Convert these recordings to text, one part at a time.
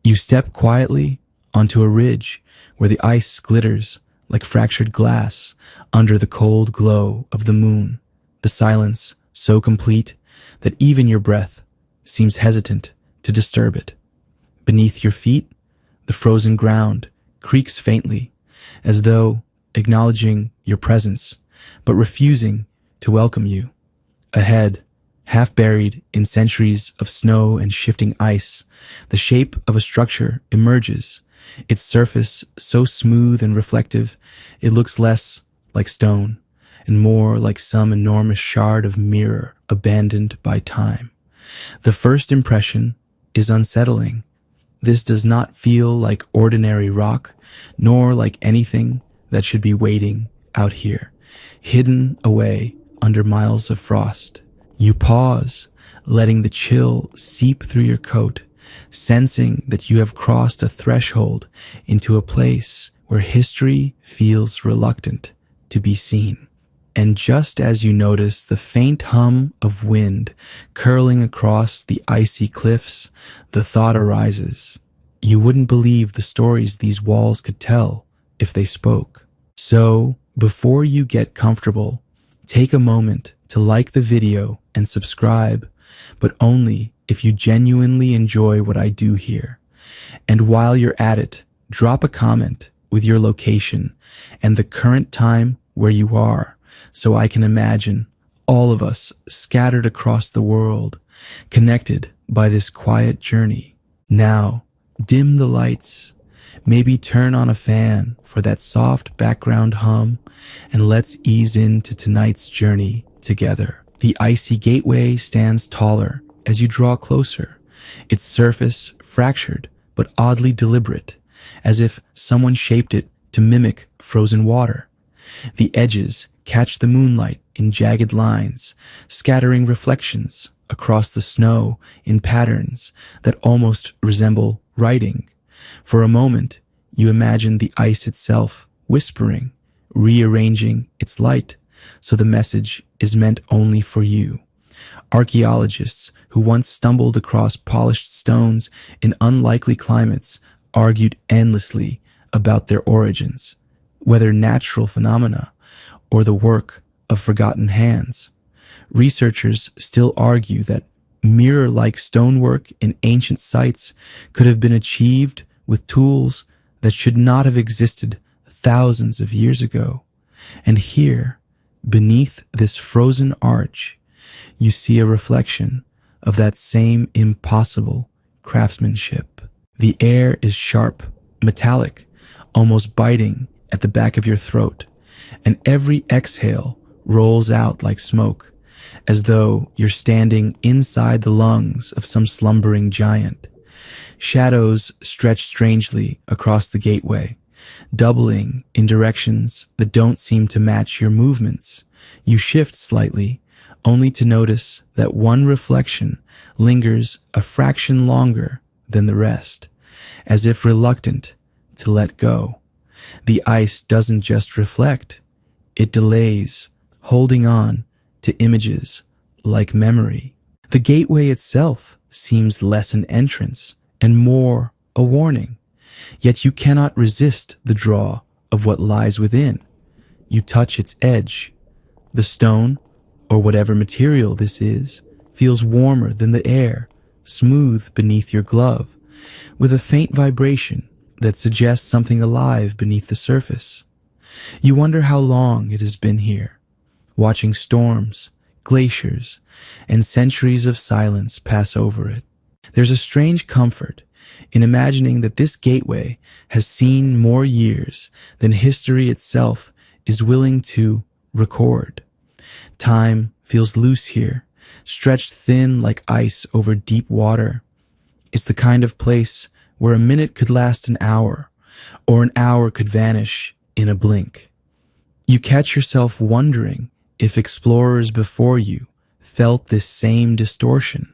You step quietly onto a ridge where the ice glitters like fractured glass under the cold glow of the moon, the silence so complete that even your breath seems hesitant to disturb it. Beneath your feet, the frozen ground creaks faintly, as though acknowledging your presence, but refusing to welcome you. Ahead, half buried in centuries of snow and shifting ice, the shape of a structure emerges, its surface so smooth and reflective, it looks less like stone and more like some enormous shard of mirror abandoned by time. The first impression is unsettling. This does not feel like ordinary rock, nor like anything that should be waiting out here, hidden away under miles of frost. You pause, letting the chill seep through your coat, sensing that you have crossed a threshold into a place where history feels reluctant to be seen. And just as you notice the faint hum of wind curling across the icy cliffs, the thought arises. You wouldn't believe the stories these walls could tell if they spoke. So, before you get comfortable, take a moment to like the video and subscribe, but only if you genuinely enjoy what I do here. And while you're at it, drop a comment with your location and the current time where you are, so I can imagine all of us scattered across the world, connected by this quiet journey. Now, dim the lights, maybe turn on a fan for that soft background hum, and let's ease into tonight's journey together. The icy gateway stands taller as you draw closer, its surface fractured but oddly deliberate, as if someone shaped it to mimic frozen water. The edges catch the moonlight in jagged lines, scattering reflections across the snow in patterns that almost resemble writing. For a moment, you imagine the ice itself whispering, rearranging its light so the message is meant only for you. Archaeologists who once stumbled across polished stones in unlikely climates argued endlessly about their origins, whether natural phenomena or the work of forgotten hands. Researchers still argue that mirror-like stonework in ancient sites could have been achieved with tools that should not have existed thousands of years ago. And here, beneath this frozen arch, you see a reflection of that same impossible craftsmanship. The air is sharp, metallic, almost biting at the back of your throat, and every exhale rolls out like smoke, as though you're standing inside the lungs of some slumbering giant. Shadows stretch strangely across the gateway, doubling in directions that don't seem to match your movements. You shift slightly, only to notice that one reflection lingers a fraction longer than the rest, as if reluctant to let go. The ice doesn't just reflect, it delays, holding on to images like memory. The gateway itself seems less an entrance and more a warning, yet you cannot resist the draw of what lies within. You touch its edge. The stone, or whatever material this is, feels warmer than the air, smooth beneath your glove, with a faint vibration that suggests something alive beneath the surface. You wonder how long it has been here, watching storms, glaciers, and centuries of silence pass over it. There's a strange comfort in imagining that this gateway has seen more years than history itself is willing to record. Time feels loose here, stretched thin like ice over deep water. It's the kind of place where a minute could last an hour, or an hour could vanish in a blink. You catch yourself wondering if explorers before you felt this same distortion,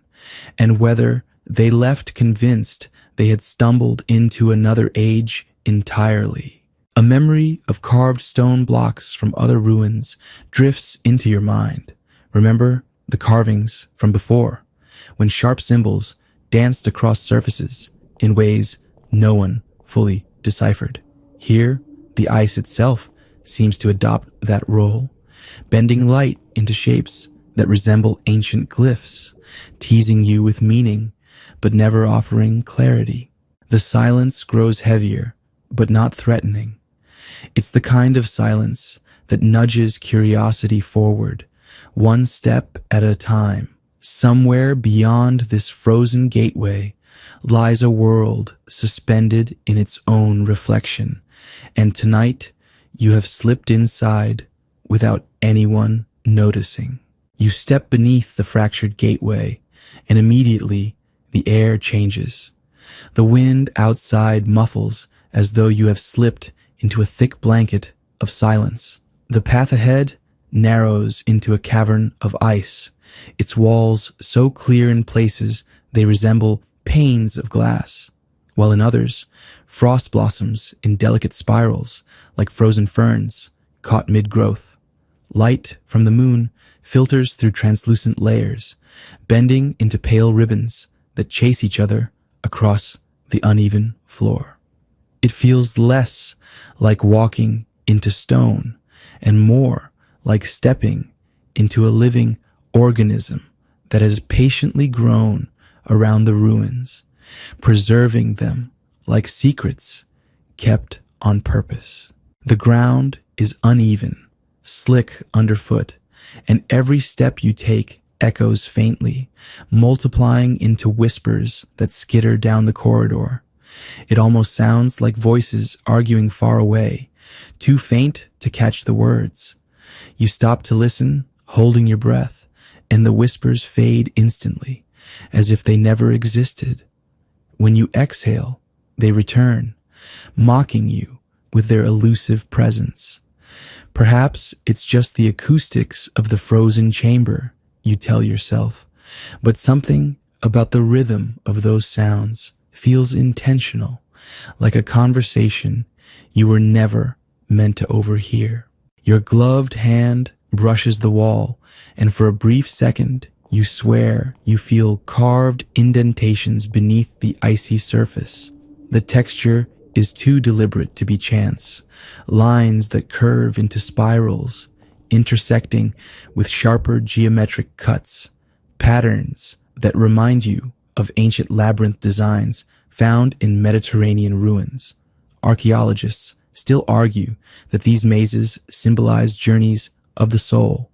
and whether they left convinced they had stumbled into another age entirely. A memory of carved stone blocks from other ruins drifts into your mind. Remember the carvings from before, when sharp symbols danced across surfaces in ways no one fully deciphered. Here, the ice itself seems to adopt that role, bending light into shapes that resemble ancient glyphs, teasing you with meaning, but never offering clarity. The silence grows heavier, but not threatening. It's the kind of silence that nudges curiosity forward, one step at a time. Somewhere beyond this frozen gateway lies a world suspended in its own reflection, and tonight you have slipped inside without anyone noticing. You step beneath the fractured gateway, and immediately the air changes. The wind outside muffles as though you have slipped into a thick blanket of silence. The path ahead narrows into a cavern of ice, its walls so clear in places they resemble panes of glass, while in others, frost blossoms in delicate spirals like frozen ferns caught mid-growth. Light from the moon filters through translucent layers, bending into pale ribbons that chase each other across the uneven floor. It feels less like walking into stone and more like stepping into a living organism that has patiently grown around the ruins, preserving them like secrets kept on purpose. The ground is uneven, slick underfoot, and every step you take echoes faintly, multiplying into whispers that skitter down the corridor. It almost sounds like voices arguing far away, too faint to catch the words. You stop to listen, holding your breath, and the whispers fade instantly, as if they never existed. When you exhale, they return, mocking you with their elusive presence. Perhaps it's just the acoustics of the frozen chamber, you tell yourself, but something about the rhythm of those sounds feels intentional, like a conversation you were never meant to overhear. Your gloved hand brushes the wall, and for a brief second, you swear you feel carved indentations beneath the icy surface. The texture is too deliberate to be chance, lines that curve into spirals, intersecting with sharper geometric cuts, patterns that remind you of ancient labyrinth designs found in Mediterranean ruins. Archaeologists still argue that these mazes symbolize journeys of the soul,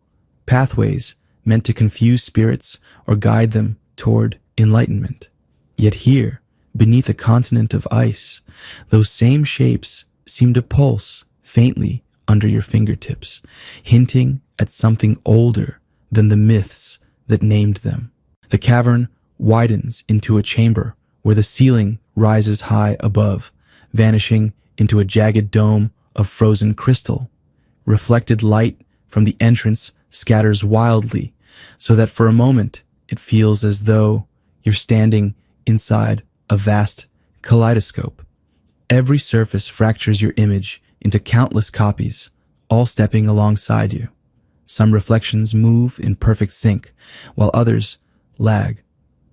pathways meant to confuse spirits or guide them toward enlightenment. Yet here, beneath a continent of ice, those same shapes seem to pulse faintly under your fingertips, hinting at something older than the myths that named them. The cavern widens into a chamber where the ceiling rises high above, vanishing into a jagged dome of frozen crystal. Reflected light from the entrance scatters wildly, so that for a moment it feels as though you're standing inside a vast kaleidoscope. Every surface fractures your image into countless copies, all stepping alongside you. Some reflections move in perfect sync, while others lag,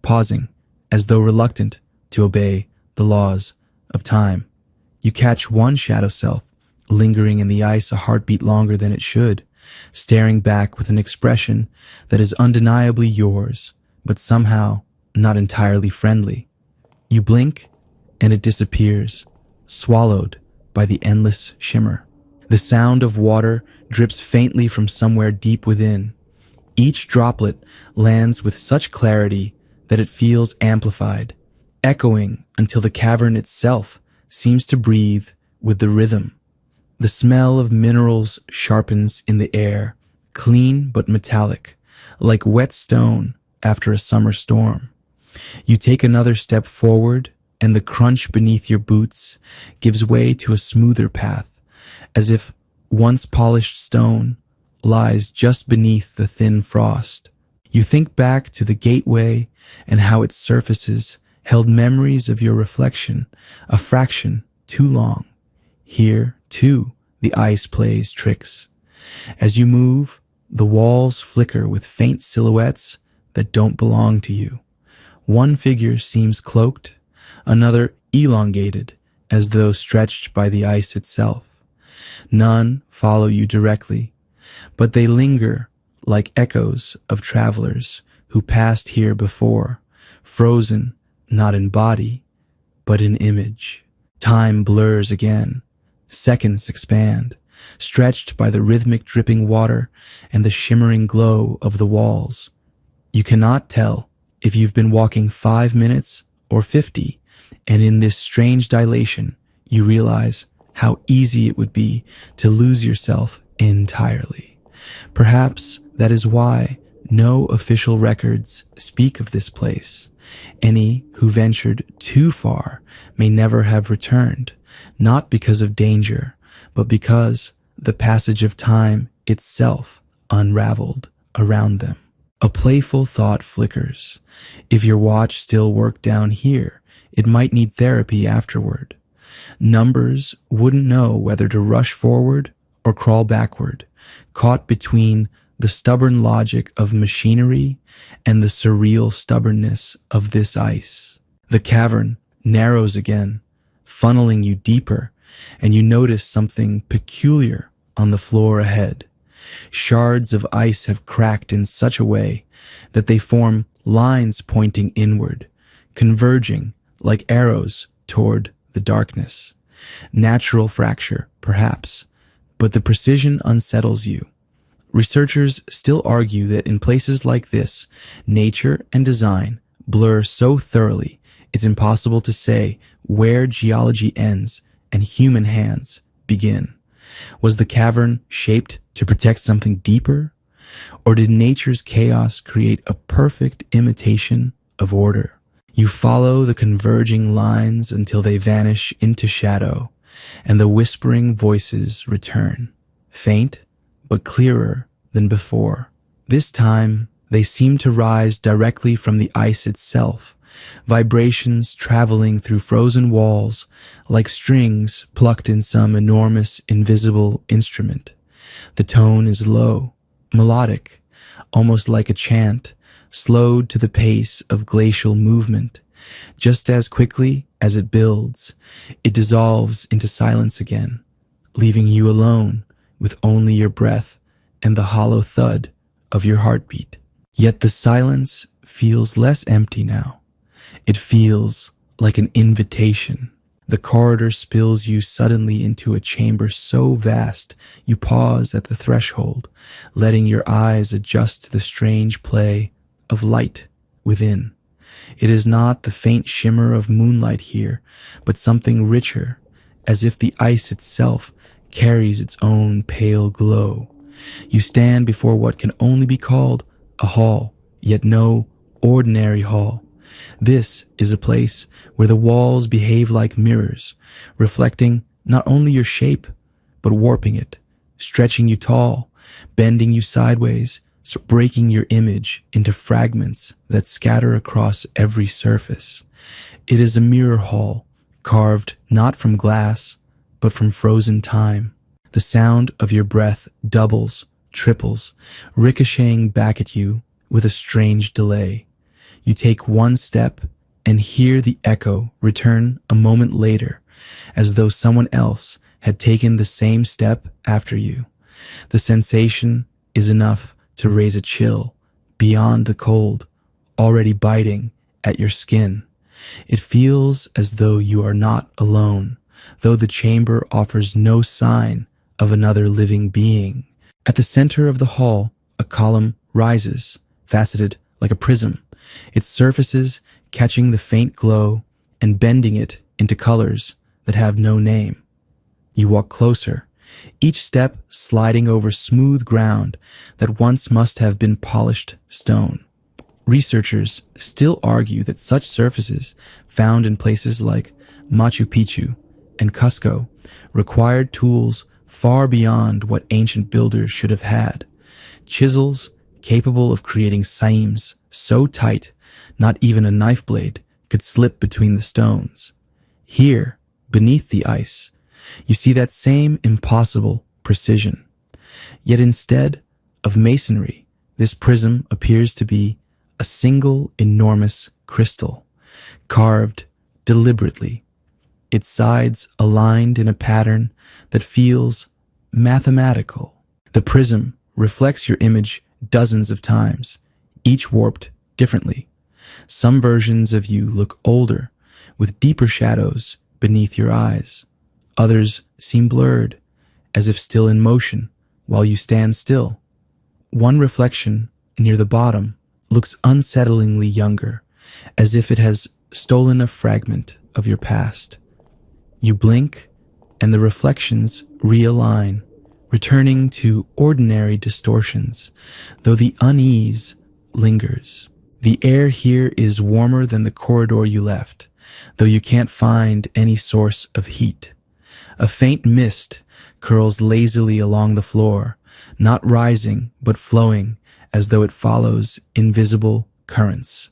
pausing as though reluctant to obey the laws of time. You catch one shadow self lingering in the ice a heartbeat longer than it should, staring back with an expression that is undeniably yours, but somehow not entirely friendly. You blink, and it disappears, swallowed by the endless shimmer. The sound of water drips faintly from somewhere deep within. Each droplet lands with such clarity that it feels amplified, echoing until the cavern itself seems to breathe with the rhythm. The smell of minerals sharpens in the air, clean but metallic, like wet stone after a summer storm. You take another step forward, and the crunch beneath your boots gives way to a smoother path, as if once polished stone lies just beneath the thin frost. You think back to the gateway and how its surfaces held memories of your reflection, a fraction too long. Here, too, the ice plays tricks. As you move, the walls flicker with faint silhouettes that don't belong to you. One figure seems cloaked, another elongated, as though stretched by the ice itself. None follow you directly, but they linger like echoes of travelers who passed here before, frozen not in body, but in image. Time blurs again. Seconds expand, stretched by the rhythmic dripping water and the shimmering glow of the walls. You cannot tell if you've been walking 5 minutes or 50, and in this strange dilation, you realize how easy it would be to lose yourself entirely. Perhaps that is why no official records speak of this place. Any who ventured too far may never have returned, not because of danger, but because the passage of time itself unraveled around them. A playful thought flickers. If your watch still worked down here, it might need therapy afterward. Numbers wouldn't know whether to rush forward or crawl backward, caught between the stubborn logic of machinery and the surreal stubbornness of this ice. The cavern narrows again, funneling you deeper, and you notice something peculiar on the floor ahead. Shards of ice have cracked in such a way that they form lines pointing inward, converging like arrows toward the darkness. Natural fracture, perhaps, but the precision unsettles you. Researchers still argue that in places like this, nature and design blur so thoroughly it's impossible to say where geology ends and human hands begin. Was the cavern shaped to protect something deeper? Or did nature's chaos create a perfect imitation of order? You follow the converging lines until they vanish into shadow, and the whispering voices return, faint but clearer than before. This time, they seem to rise directly from the ice itself, vibrations traveling through frozen walls like strings plucked in some enormous invisible instrument. The tone is low, melodic, almost like a chant, slowed to the pace of glacial movement. Just as quickly as it builds, it dissolves into silence again, leaving you alone with only your breath and the hollow thud of your heartbeat. Yet the silence feels less empty now. It feels like an invitation. The corridor spills you suddenly into a chamber so vast you pause at the threshold, letting your eyes adjust to the strange play of light within. It is not the faint shimmer of moonlight here, but something richer, as if the ice itself carries its own pale glow. You stand before what can only be called a hall, yet no ordinary hall. This is a place where the walls behave like mirrors, reflecting not only your shape, but warping it, stretching you tall, bending you sideways, breaking your image into fragments that scatter across every surface. It is a mirror hall, carved not from glass, but from frozen time. The sound of your breath doubles, triples, ricocheting back at you with a strange delay. You take one step and hear the echo return a moment later, as though someone else had taken the same step after you. The sensation is enough to raise a chill beyond the cold, already biting at your skin. It feels as though you are not alone, though the chamber offers no sign of another living being. At the center of the hall, a column rises, faceted like a prism, its surfaces catching the faint glow and bending it into colors that have no name. You walk closer, each step sliding over smooth ground that once must have been polished stone. Researchers still argue that such surfaces, found in places like Machu Picchu and Cusco, required tools far beyond what ancient builders should have had. Chisels capable of creating seams so tight, not even a knife blade could slip between the stones. Here, beneath the ice, you see that same impossible precision. Yet instead of masonry, this prism appears to be a single enormous crystal, carved deliberately, its sides aligned in a pattern that feels mathematical. The prism reflects your image dozens of times, each warped differently. Some versions of you look older, with deeper shadows beneath your eyes. Others seem blurred, as if still in motion while you stand still. One reflection near the bottom looks unsettlingly younger, as if it has stolen a fragment of your past. You blink, and the reflections realign, returning to ordinary distortions, though the unease lingers. The air here is warmer than the corridor you left, though you can't find any source of heat. A faint mist curls lazily along the floor, not rising but flowing as though it follows invisible currents.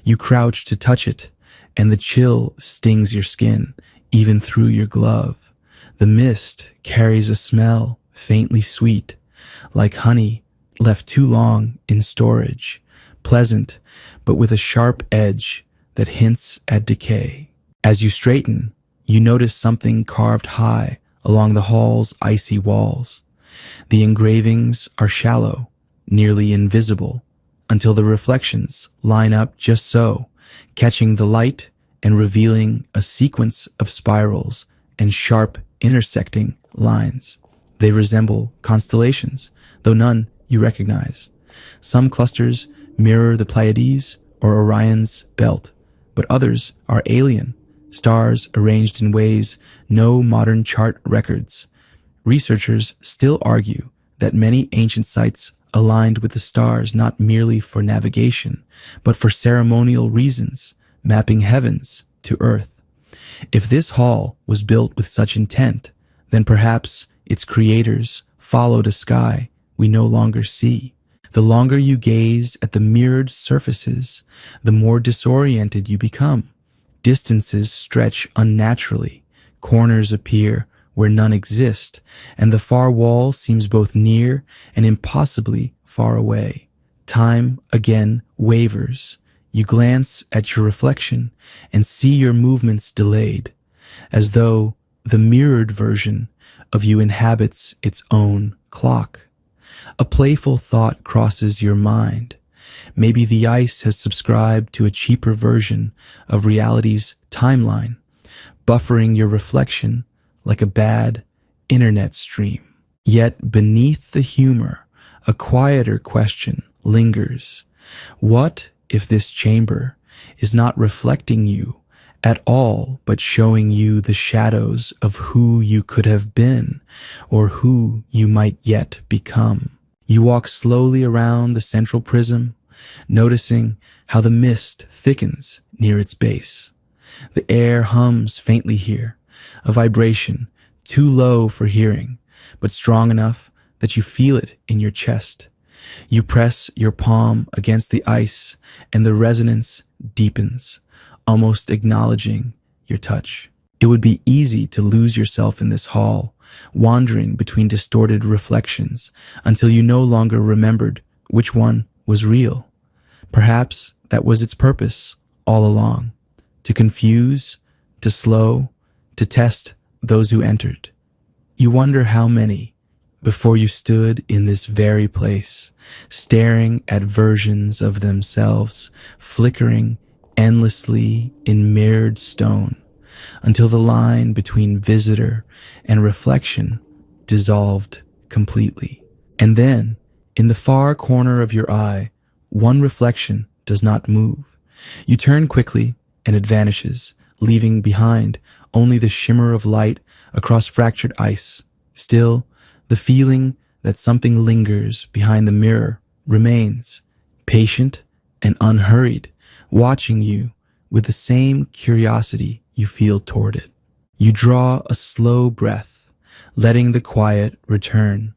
You crouch to touch it, and the chill stings your skin, even through your glove. The mist carries a smell faintly sweet, like honey left too long in storage, pleasant but with a sharp edge that hints at decay. As you straighten, you notice something carved high along the hall's icy walls. The engravings are shallow, nearly invisible, until the reflections line up just so, catching the light and revealing a sequence of spirals and sharp intersecting lines. They resemble constellations, though none you recognize. Some clusters mirror the Pleiades or Orion's belt, but others are alien, stars arranged in ways no modern chart records. Researchers still argue that many ancient sites aligned with the stars not merely for navigation, but for ceremonial reasons, mapping heavens to earth. If this hall was built with such intent, then perhaps its creators followed a sky we no longer see. The longer you gaze at the mirrored surfaces, the more disoriented you become. Distances stretch unnaturally, corners appear where none exist, and the far wall seems both near and impossibly far away. Time again wavers. You glance at your reflection and see your movements delayed, as though the mirrored version of you inhabits its own clock. A playful thought crosses your mind. Maybe the ice has subscribed to a cheaper version of reality's timeline, buffering your reflection like a bad internet stream. Yet beneath the humor, a quieter question lingers. What if this chamber is not reflecting you at all, but showing you the shadows of who you could have been or who you might yet become? You walk slowly around the central prism, noticing how the mist thickens near its base. The air hums faintly here, a vibration too low for hearing, but strong enough that you feel it in your chest. You press your palm against the ice, and the resonance deepens, almost acknowledging your touch. It would be easy to lose yourself in this hall, wandering between distorted reflections until you no longer remembered which one was real. Perhaps that was its purpose all along, to confuse, to slow, to test those who entered. You wonder how many, before you stood in this very place, staring at versions of themselves, flickering endlessly in mirrored stone, until the line between visitor and reflection dissolved completely. And then, in the far corner of your eye, one reflection does not move. You turn quickly, and it vanishes, leaving behind only the shimmer of light across fractured ice. Still, the feeling that something lingers behind the mirror remains, patient and unhurried, watching you with the same curiosity you feel toward it. You draw a slow breath, letting the quiet return.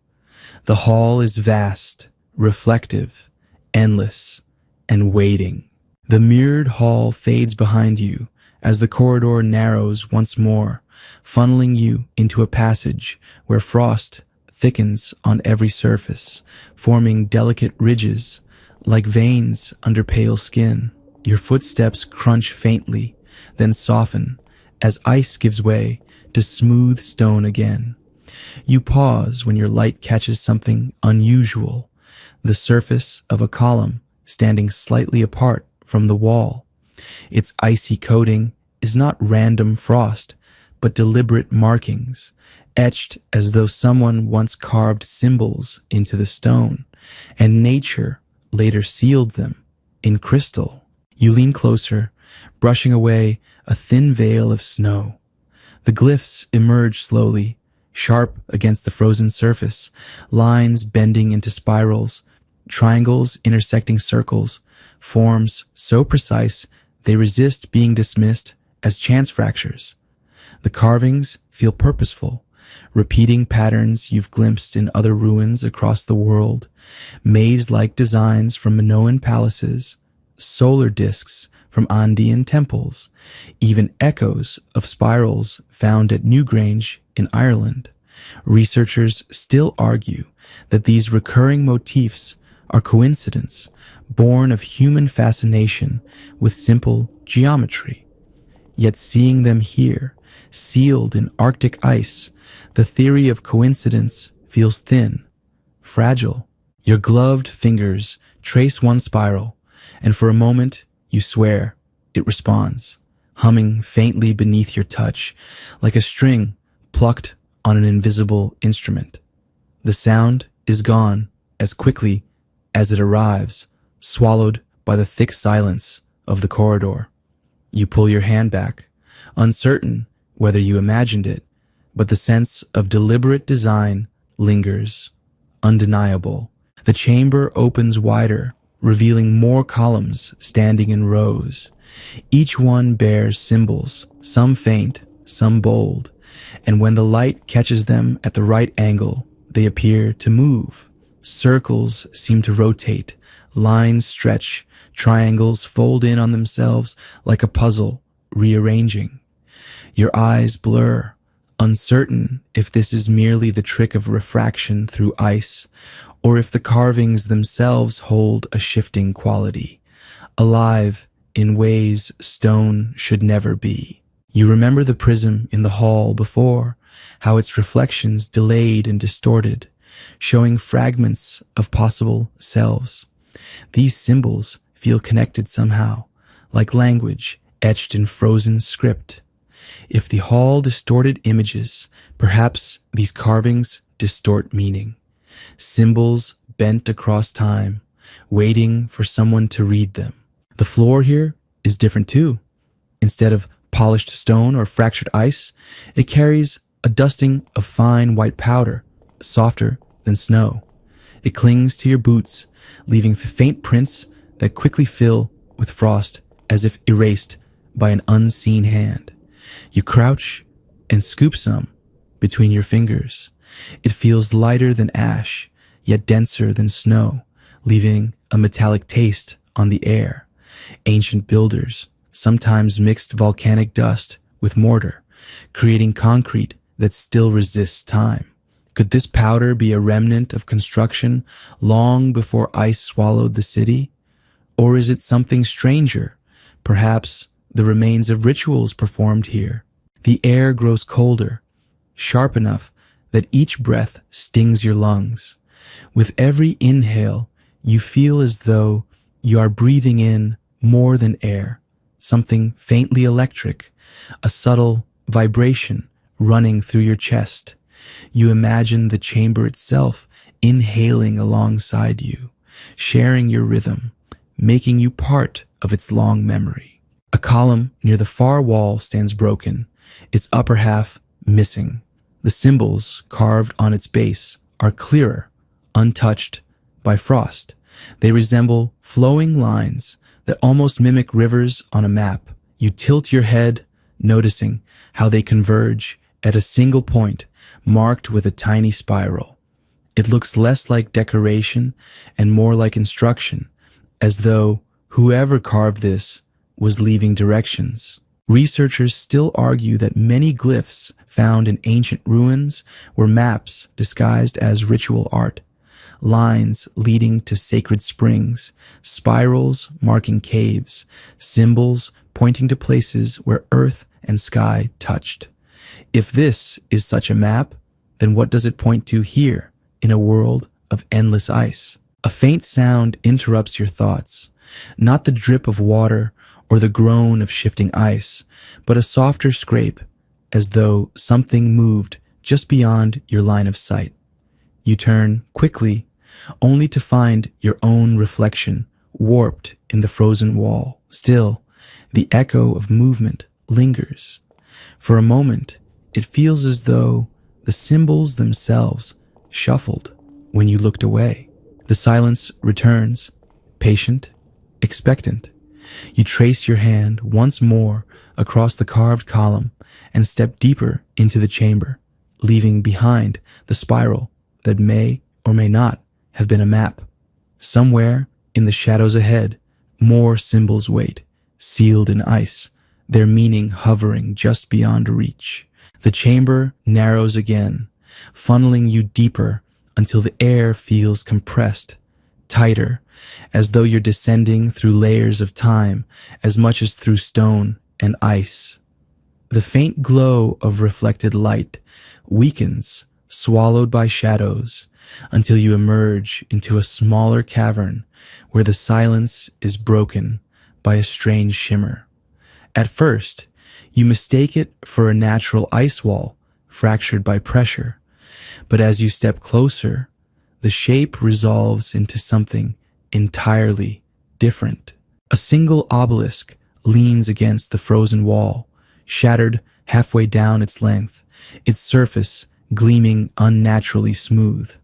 The hall is vast, reflective, endless, and waiting. The mirrored hall fades behind you as the corridor narrows once more, funneling you into a passage where frost thickens on every surface, forming delicate ridges like veins under pale skin. Your footsteps crunch faintly, then soften as ice gives way to smooth stone again. You pause when your light catches something unusual, the surface of a column standing slightly apart from the wall. Its icy coating is not random frost, but deliberate markings, etched as though someone once carved symbols into the stone, and nature later sealed them in crystal. You lean closer, brushing away a thin veil of snow. The glyphs emerge slowly, sharp against the frozen surface, lines bending into spirals, triangles intersecting circles, forms so precise they resist being dismissed as chance fractures. The carvings feel purposeful, repeating patterns you've glimpsed in other ruins across the world, maze-like designs from Minoan palaces, solar discs from Andean temples, even echoes of spirals found at Newgrange in Ireland. Researchers still argue that these recurring motifs are coincidence, born of human fascination with simple geometry. Yet seeing them here, sealed in Arctic ice, the theory of coincidence feels thin, fragile. Your gloved fingers trace one spiral, and for a moment you swear it responds, humming faintly beneath your touch, like a string plucked on an invisible instrument. The sound is gone as quickly as it arrives, swallowed by the thick silence of the corridor. You pull your hand back, uncertain whether you imagined it, but the sense of deliberate design lingers, undeniable. The chamber opens wider, revealing more columns standing in rows. Each one bears symbols, some faint, some bold, and when the light catches them at the right angle, they appear to move. Circles seem to rotate, lines stretch, triangles fold in on themselves like a puzzle, rearranging. Your eyes blur, uncertain if this is merely the trick of refraction through ice, or if the carvings themselves hold a shifting quality, alive in ways stone should never be. You remember the prism in the hall before, how its reflections delayed and distorted, showing fragments of possible selves. These symbols feel connected somehow, like language etched in frozen script. If the hall distorted images, perhaps these carvings distort meaning. Symbols bent across time, waiting for someone to read them. The floor here is different too. Instead of polished stone or fractured ice, it carries a dusting of fine white powder, softer than snow. It clings to your boots, leaving faint prints that quickly fill with frost as if erased by an unseen hand. You crouch and scoop some between your fingers. It feels lighter than ash, yet denser than snow, leaving a metallic taste on the air. Ancient builders sometimes mixed volcanic dust with mortar, creating concrete that still resists time. Could this powder be a remnant of construction long before ice swallowed the city? Or is it something stranger, perhaps the remains of rituals performed here? The air grows colder, sharp enough that each breath stings your lungs. With every inhale, you feel as though you are breathing in more than air, something faintly electric, a subtle vibration running through your chest. You imagine the chamber itself inhaling alongside you, sharing your rhythm, making you part of its long memory. A column near the far wall stands broken, its upper half missing. The symbols carved on its base are clearer, untouched by frost. They resemble flowing lines that almost mimic rivers on a map. You tilt your head, noticing how they converge at a single point marked with a tiny spiral. It looks less like decoration and more like instruction, as though whoever carved this was leaving directions. Researchers still argue that many glyphs found in ancient ruins were maps disguised as ritual art, lines leading to sacred springs, spirals marking caves, symbols pointing to places where earth and sky touched. If this is such a map, then what does it point to here in a world of endless ice? A faint sound interrupts your thoughts, not the drip of water or the groan of shifting ice, but a softer scrape, as though something moved just beyond your line of sight. You turn quickly, only to find your own reflection warped in the frozen wall. Still, the echo of movement lingers. For a moment, it feels as though the symbols themselves shuffled when you looked away. The silence returns, patient, expectant. You trace your hand once more across the carved column and step deeper into the chamber, leaving behind the spiral that may or may not have been a map. Somewhere in the shadows ahead, more symbols wait, sealed in ice, their meaning hovering just beyond reach. The chamber narrows again, funneling you deeper until the air feels compressed, tighter, as though you're descending through layers of time as much as through stone and ice. The faint glow of reflected light weakens, swallowed by shadows, until you emerge into a smaller cavern where the silence is broken by a strange shimmer. At first, you mistake it for a natural ice wall fractured by pressure, but as you step closer, the shape resolves into something entirely different. A single obelisk leans against the frozen wall, shattered halfway down its length, its surface gleaming unnaturally smooth.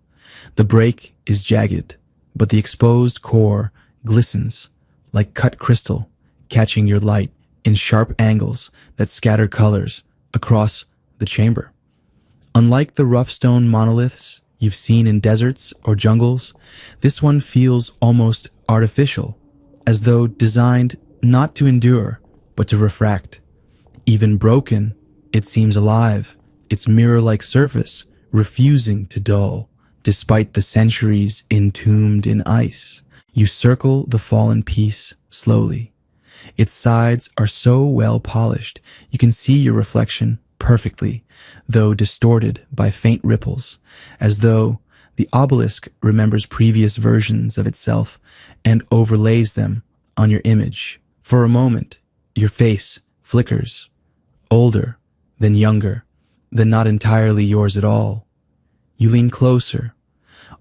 The break is jagged, but the exposed core glistens like cut crystal, catching your light in sharp angles that scatter colors across the chamber. Unlike the rough stone monoliths you've seen in deserts or jungles, this one feels almost artificial, as though designed not to endure, but to refract. Even broken, it seems alive, its mirror-like surface refusing to dull, despite the centuries entombed in ice. You circle the fallen piece slowly. Its sides are so well polished, you can see your reflection perfectly, though distorted by faint ripples, as though the obelisk remembers previous versions of itself and overlays them on your image. For a moment, your face flickers, older, then younger, then not entirely yours at all. You lean closer,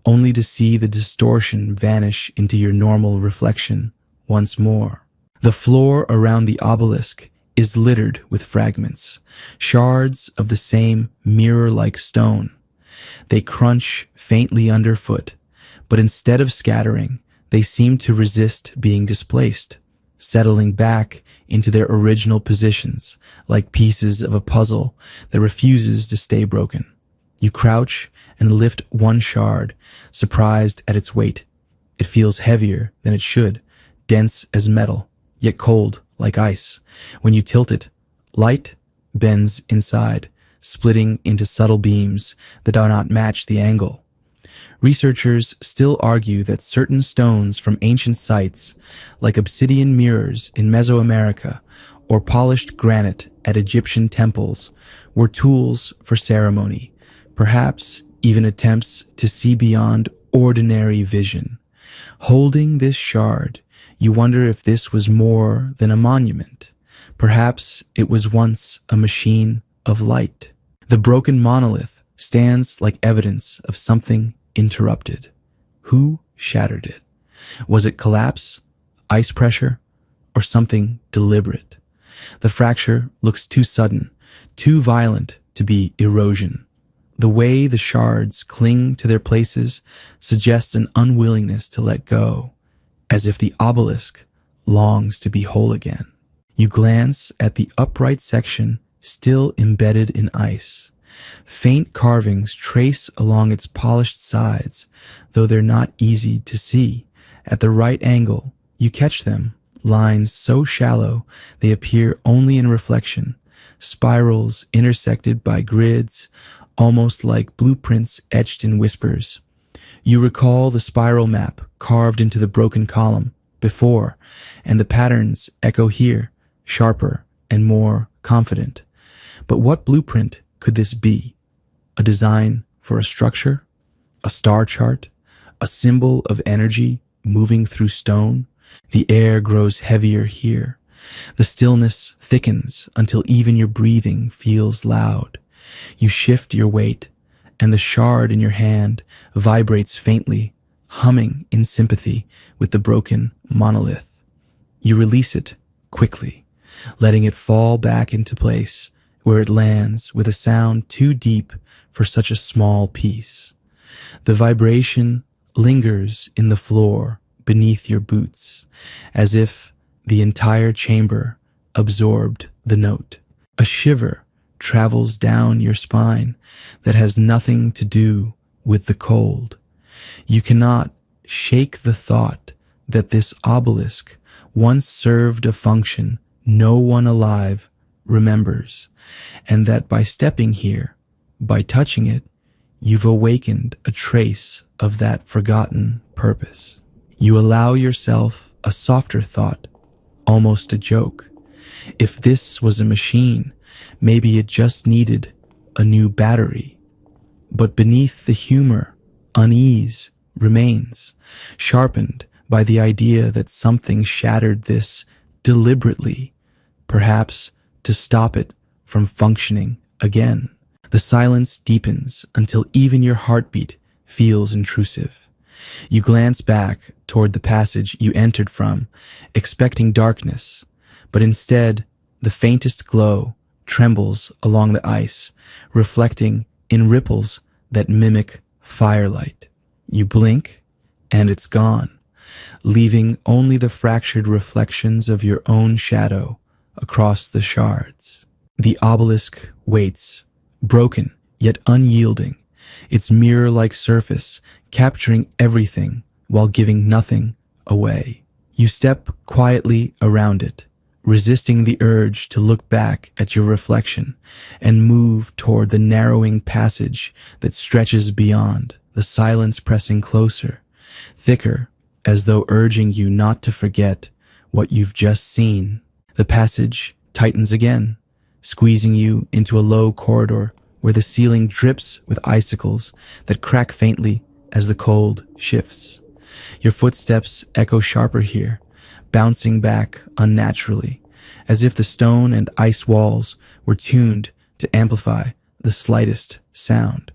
only to see the distortion vanish into your normal reflection once more. The floor around the obelisk is littered with fragments, shards of the same mirror-like stone. They crunch faintly underfoot, but instead of scattering, they seem to resist being displaced, settling back into their original positions like pieces of a puzzle that refuses to stay broken. You crouch and lift one shard, surprised at its weight. It feels heavier than it should, dense as metal, yet cold like ice. When you tilt it, light bends inside, splitting into subtle beams that do not match the angle. Researchers still argue that certain stones from ancient sites, like obsidian mirrors in Mesoamerica or polished granite at Egyptian temples, were tools for ceremony, perhaps even attempts to see beyond ordinary vision. Holding this shard, you wonder if this was more than a monument. Perhaps it was once a machine of light. The broken monolith stands like evidence of something interrupted. Who shattered it? Was it collapse, ice pressure, or something deliberate? The fracture looks too sudden, too violent to be erosion. The way the shards cling to their places suggests an unwillingness to let go, as if the obelisk longs to be whole again. You glance at the upright section still embedded in ice. Faint carvings trace along its polished sides, though they're not easy to see. At the right angle, you catch them, lines so shallow they appear only in reflection, spirals intersected by grids, almost like blueprints etched in whispers. You recall the spiral map carved into the broken column before, and the patterns echo here, sharper, and more confident. But what blueprint could this be? A design for a structure? A star chart? A symbol of energy moving through stone? The air grows heavier here. The stillness thickens until even your breathing feels loud. You shift your weight, and the shard in your hand vibrates faintly, humming in sympathy with the broken monolith. You release it quickly, letting it fall back into place where it lands with a sound too deep for such a small piece. The vibration lingers in the floor beneath your boots, as if the entire chamber absorbed the note. A shiver travels down your spine that has nothing to do with the cold. You cannot shake the thought that this obelisk once served a function no one alive remembers, and that by stepping here, by touching it, you've awakened a trace of that forgotten purpose. You allow yourself a softer thought, almost a joke. If this was a machine, maybe it just needed a new battery. But beneath the humor, unease remains, sharpened by the idea that something shattered this deliberately, perhaps to stop it from functioning again. The silence deepens until even your heartbeat feels intrusive. You glance back toward the passage you entered from, expecting darkness, but instead, the faintest glow trembles along the ice, reflecting in ripples that mimic firelight. You blink, and it's gone, leaving only the fractured reflections of your own shadow across the shards. The obelisk waits, broken yet unyielding, its mirror-like surface capturing everything while giving nothing away. You step quietly around it, resisting the urge to look back at your reflection and move toward the narrowing passage that stretches beyond, the silence pressing closer, thicker, as though urging you not to forget what you've just seen. The passage tightens again, squeezing you into a low corridor where the ceiling drips with icicles that crack faintly as the cold shifts. Your footsteps echo sharper here, bouncing back unnaturally, as if the stone and ice walls were tuned to amplify the slightest sound.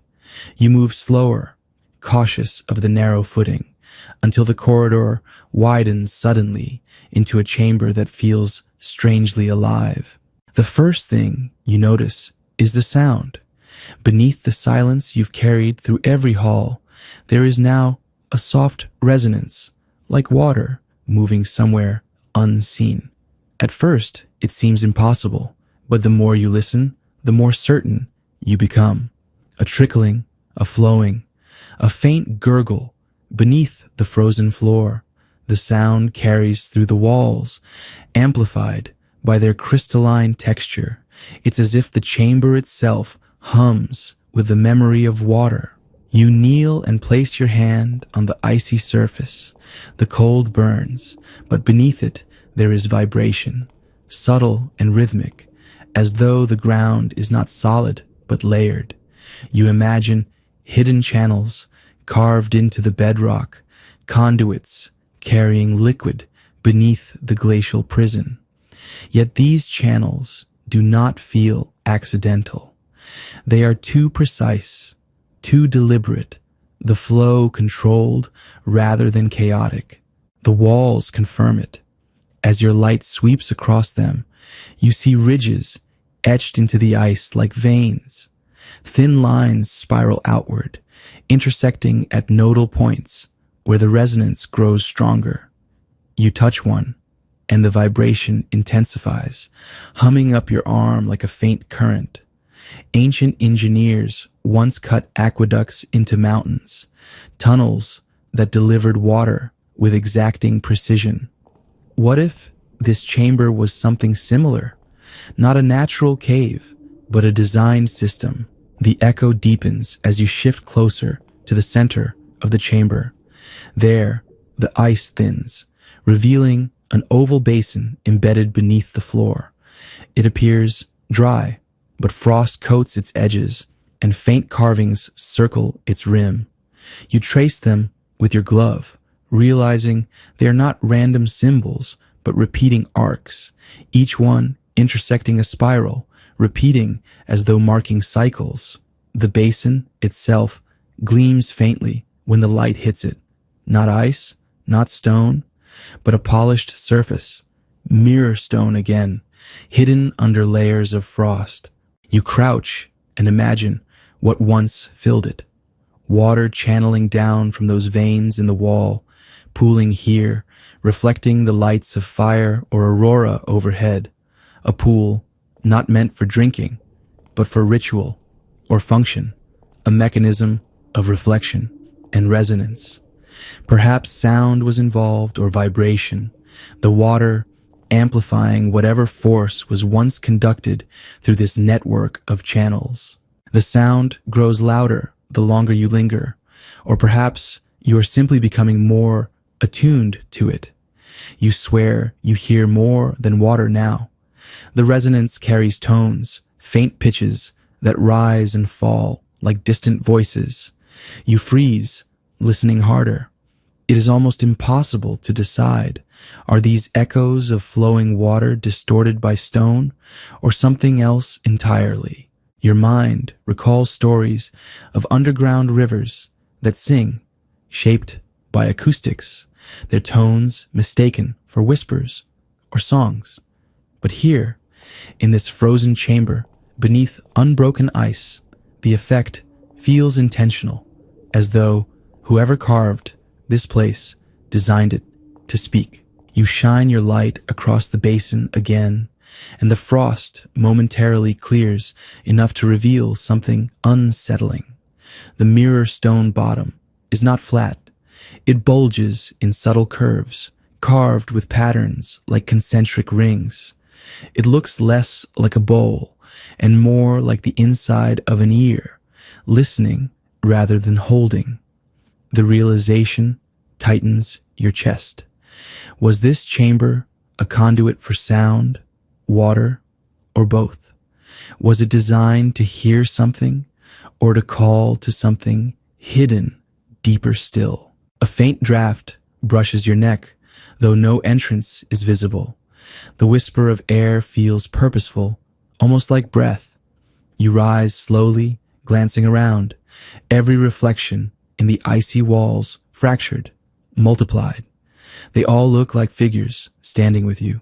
You move slower, cautious of the narrow footing, until the corridor widens suddenly into a chamber that feels strangely alive. The first thing you notice is the sound. Beneath the silence you've carried through every hall, there is now a soft resonance, like water moving somewhere unseen. At first, it seems impossible, but the more you listen, the more certain you become. A trickling, a flowing, a faint gurgle beneath the frozen floor. The sound carries through the walls, amplified by their crystalline texture. It's as if the chamber itself hums with the memory of water. You kneel and place your hand on the icy surface. The cold burns, but beneath it there is vibration, subtle and rhythmic, as though the ground is not solid but layered. You imagine hidden channels carved into the bedrock, conduits carrying liquid beneath the glacial prison. Yet these channels do not feel accidental. They are too precise, too deliberate, the flow controlled rather than chaotic. The walls confirm it. As your light sweeps across them, you see ridges etched into the ice like veins. Thin lines spiral outward, intersecting at nodal points where the resonance grows stronger. You touch one, and the vibration intensifies, humming up your arm like a faint current. Ancient engineers once cut aqueducts into mountains, tunnels that delivered water with exacting precision. What if this chamber was something similar? Not a natural cave, but a designed system. The echo deepens as you shift closer to the center of the chamber. There, the ice thins, revealing an oval basin embedded beneath the floor. It appears dry, but frost coats its edges, and faint carvings circle its rim. You trace them with your glove, realizing they are not random symbols, but repeating arcs, each one intersecting a spiral, repeating as though marking cycles. The basin itself gleams faintly when the light hits it. Not ice, not stone, but a polished surface, mirror stone again, hidden under layers of frost. You crouch and imagine what once filled it. Water channeling down from those veins in the wall, pooling here, reflecting the lights of fire or aurora overhead. A pool not meant for drinking, but for ritual or function, a mechanism of reflection and resonance. Perhaps sound was involved or vibration, the water amplifying whatever force was once conducted through this network of channels. The sound grows louder the longer you linger, or perhaps you are simply becoming more attuned to it. You swear you hear more than water now. The resonance carries tones, faint pitches that rise and fall like distant voices. You freeze, listening harder. It is almost impossible to decide, are these echoes of flowing water distorted by stone, or something else entirely? Your mind recalls stories of underground rivers that sing, shaped by acoustics, their tones mistaken for whispers or songs. But here, in this frozen chamber, beneath unbroken ice, the effect feels intentional, as though whoever carved this place designed it to speak. You shine your light across the basin again, and the frost momentarily clears enough to reveal something unsettling. The mirror stone bottom is not flat. It bulges in subtle curves, carved with patterns like concentric rings. It looks less like a bowl and more like the inside of an ear, listening rather than holding. The realization tightens your chest. Was this chamber a conduit for sound, water, or both? Was it designed to hear something or to call to something hidden deeper still? A faint draft brushes your neck, though no entrance is visible. The whisper of air feels purposeful, almost like breath. You rise slowly, glancing around, every reflection in the icy walls fractured, multiplied. They all look like figures standing with you,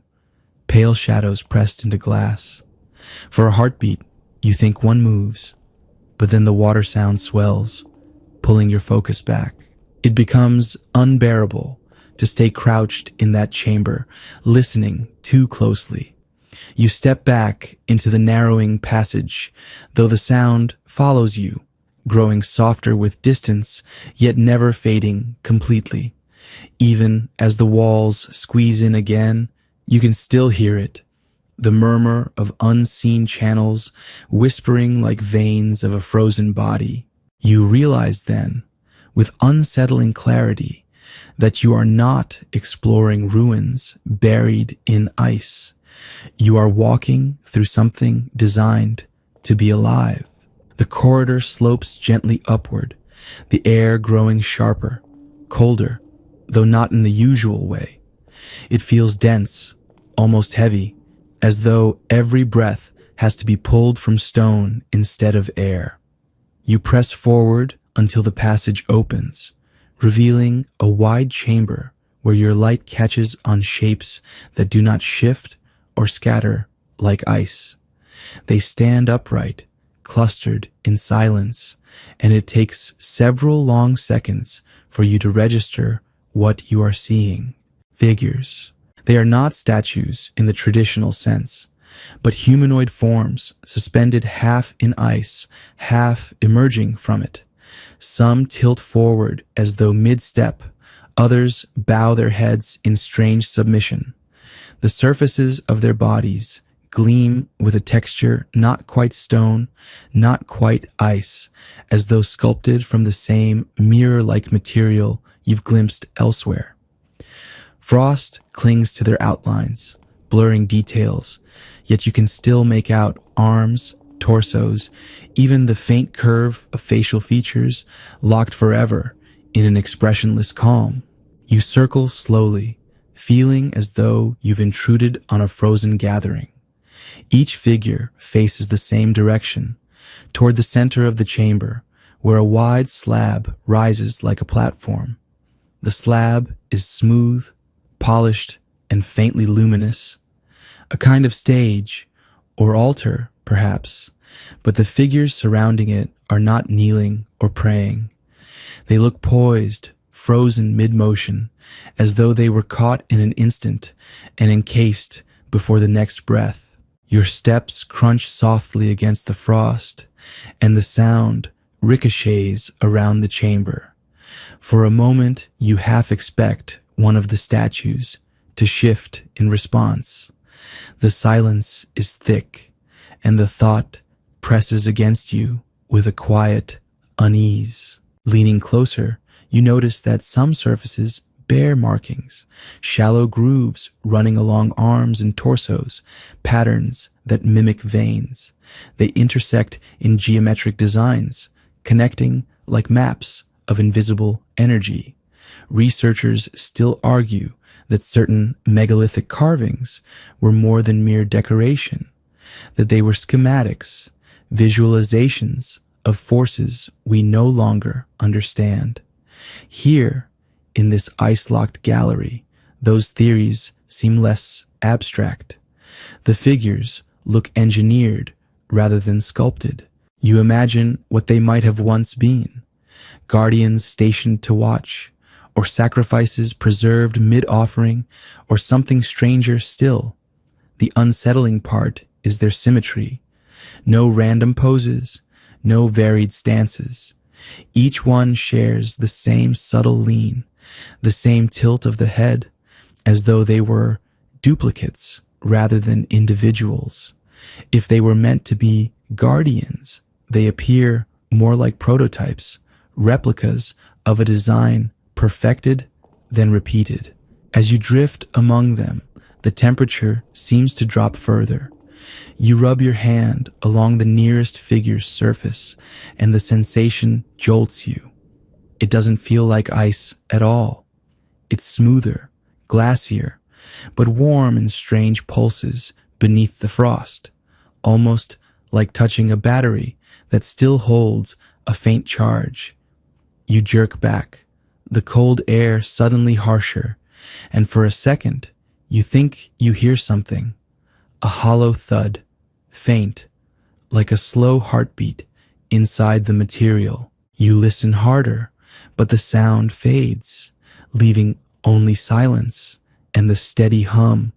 pale shadows pressed into glass. For a heartbeat, you think one moves, but then the water sound swells, pulling your focus back. It becomes unbearable to stay crouched in that chamber, listening too closely. You step back into the narrowing passage, though the sound follows you, growing softer with distance, yet never fading completely. Even as the walls squeeze in again, you can still hear it, the murmur of unseen channels whispering like veins of a frozen body. You realize then, with unsettling clarity, that you are not exploring ruins buried in ice. You are walking through something designed to be alive. The corridor slopes gently upward, the air growing sharper, colder, though not in the usual way. It feels dense, almost heavy, as though every breath has to be pulled from stone instead of air. You press forward until the passage opens, revealing a wide chamber where your light catches on shapes that do not shift or scatter like ice. They stand upright, clustered in silence, and it takes several long seconds for you to register what you are seeing. Figures. They are not statues in the traditional sense, but humanoid forms suspended half in ice, half emerging from it. Some tilt forward as though mid-step, others bow their heads in strange submission. The surfaces of their bodies gleam with a texture not quite stone, not quite ice, as though sculpted from the same mirror-like material you've glimpsed elsewhere. Frost clings to their outlines, blurring details, yet you can still make out arms, torsos, even the faint curve of facial features locked forever in an expressionless calm. You circle slowly, feeling as though you've intruded on a frozen gathering. Each figure faces the same direction, toward the center of the chamber, where a wide slab rises like a platform. The slab is smooth, polished, and faintly luminous, a kind of stage, or altar, perhaps, but the figures surrounding it are not kneeling or praying. They look poised, frozen mid-motion, as though they were caught in an instant and encased before the next breath. Your steps crunch softly against the frost, and the sound ricochets around the chamber. For a moment, you half expect one of the statues to shift in response. The silence is thick, and the thought presses against you with a quiet unease. Leaning closer, you notice that some surfaces bear markings, shallow grooves running along arms and torsos, patterns that mimic veins. They intersect in geometric designs, connecting like maps of invisible energy. Researchers still argue that certain megalithic carvings were more than mere decoration, that they were schematics, visualizations of forces we no longer understand. Here, in this ice-locked gallery, those theories seem less abstract. The figures look engineered rather than sculpted. You imagine what they might have once been: guardians stationed to watch, or sacrifices preserved mid-offering, or something stranger still. The unsettling part is their symmetry. No random poses, no varied stances. Each one shares the same subtle lean, the same tilt of the head, as though they were duplicates rather than individuals. If they were meant to be guardians, they appear more like prototypes, replicas of a design perfected then repeated. As you drift among them, the temperature seems to drop further. You rub your hand along the nearest figure's surface, and the sensation jolts you. It doesn't feel like ice at all. It's smoother, glacier, but warm in strange pulses beneath the frost, almost like touching a battery that still holds a faint charge. You jerk back, the cold air suddenly harsher, and for a second, you think you hear something. A hollow thud, faint, like a slow heartbeat inside the material. You listen harder, but the sound fades, leaving only silence and the steady hum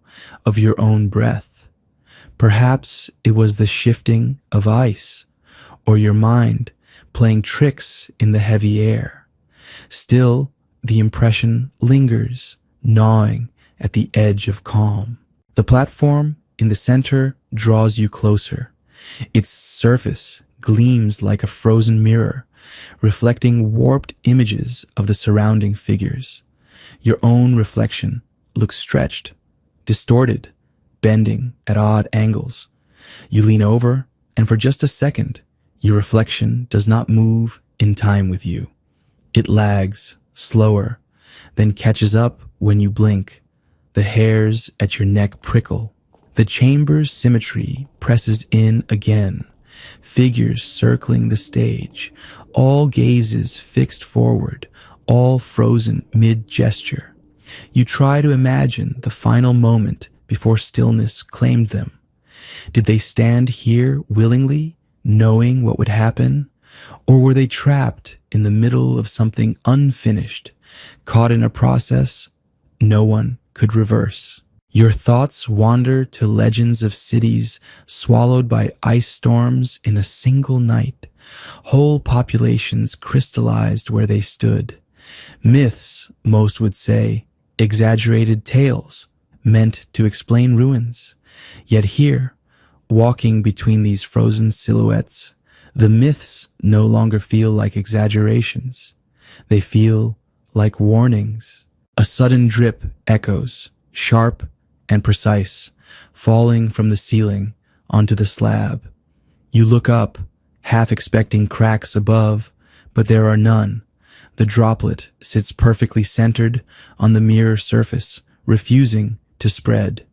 of your own breath. Perhaps it was the shifting of ice, or your mind playing tricks in the heavy air. Still, the impression lingers, gnawing at the edge of calm. The platform in the center draws you closer. Its surface gleams like a frozen mirror, reflecting warped images of the surrounding figures. Your own reflection looks stretched, distorted, bending at odd angles. You lean over, and for just a second, your reflection does not move in time with you. It lags, slower, then catches up when you blink. The hairs at your neck prickle. The chamber's symmetry presses in again, figures circling the stage, all gazes fixed forward, all frozen mid-gesture. You try to imagine the final moment before stillness claimed them. Did they stand here willingly, knowing what would happen? Or were they trapped in the middle of something unfinished, caught in a process no one could reverse? Your thoughts wander to legends of cities swallowed by ice storms in a single night, whole populations crystallized where they stood. Myths, most would say, exaggerated tales meant to explain ruins. Yet here, walking between these frozen silhouettes, the myths no longer feel like exaggerations. They feel like warnings. A sudden drip echoes, sharp and precise, falling from the ceiling onto the slab. You look up, half expecting cracks above, but there are none. The droplet sits perfectly centered on the mirror surface, refusing to spread.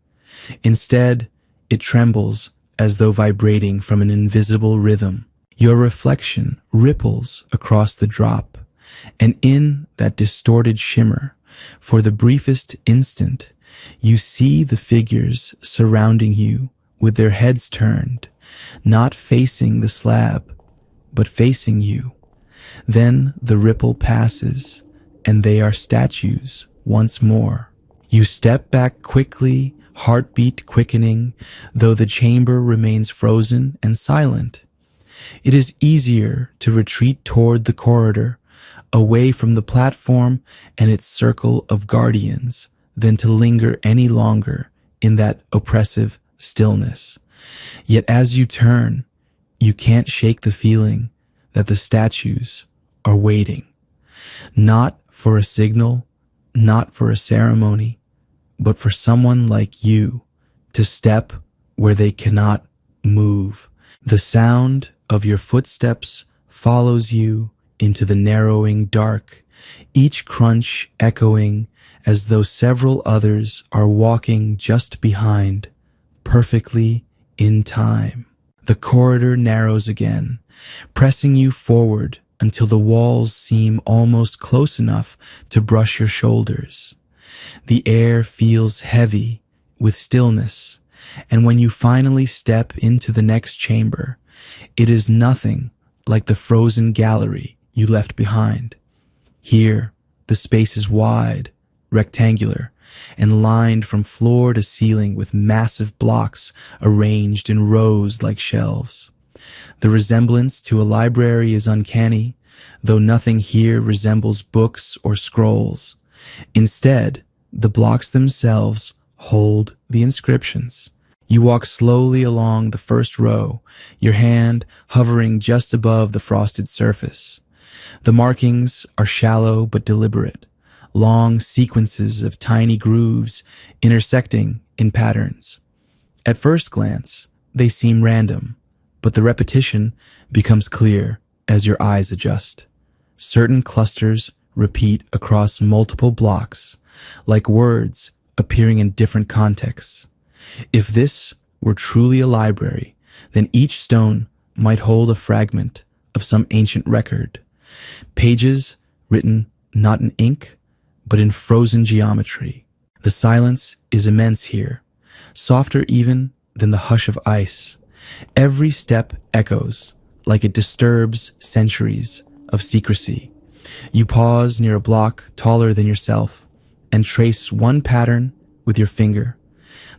Instead, it trembles as though vibrating from an invisible rhythm. Your reflection ripples across the drop, and in that distorted shimmer, for the briefest instant, you see the figures surrounding you with their heads turned, not facing the slab, but facing you. Then the ripple passes, and they are statues once more. You step back quickly, heartbeat quickening, though the chamber remains frozen and silent. It is easier to retreat toward the corridor, away from the platform and its circle of guardians, than to linger any longer in that oppressive stillness. Yet as you turn, you can't shake the feeling that the statues are waiting. Not for a signal, not for a ceremony, but for someone like you to step where they cannot move. The sound of your footsteps follows you into the narrowing dark, each crunch echoing as though several others are walking just behind, perfectly in time. The corridor narrows again, pressing you forward until the walls seem almost close enough to brush your shoulders. The air feels heavy with stillness, and when you finally step into the next chamber, it is nothing like the frozen gallery you left behind. Here, the space is wide, rectangular, and lined from floor to ceiling with massive blocks arranged in rows like shelves. The resemblance to a library is uncanny, though nothing here resembles books or scrolls. Instead, the blocks themselves hold the inscriptions. You walk slowly along the first row, your hand hovering just above the frosted surface. The markings are shallow but deliberate, long sequences of tiny grooves intersecting in patterns. At first glance, they seem random, but the repetition becomes clear as your eyes adjust. Certain clusters repeat across multiple blocks, like words appearing in different contexts. If this were truly a library, then each stone might hold a fragment of some ancient record. Pages written not in ink, but in frozen geometry. The silence is immense here, softer even than the hush of ice. Every step echoes like it disturbs centuries of secrecy. You pause near a block taller than yourself and trace one pattern with your finger.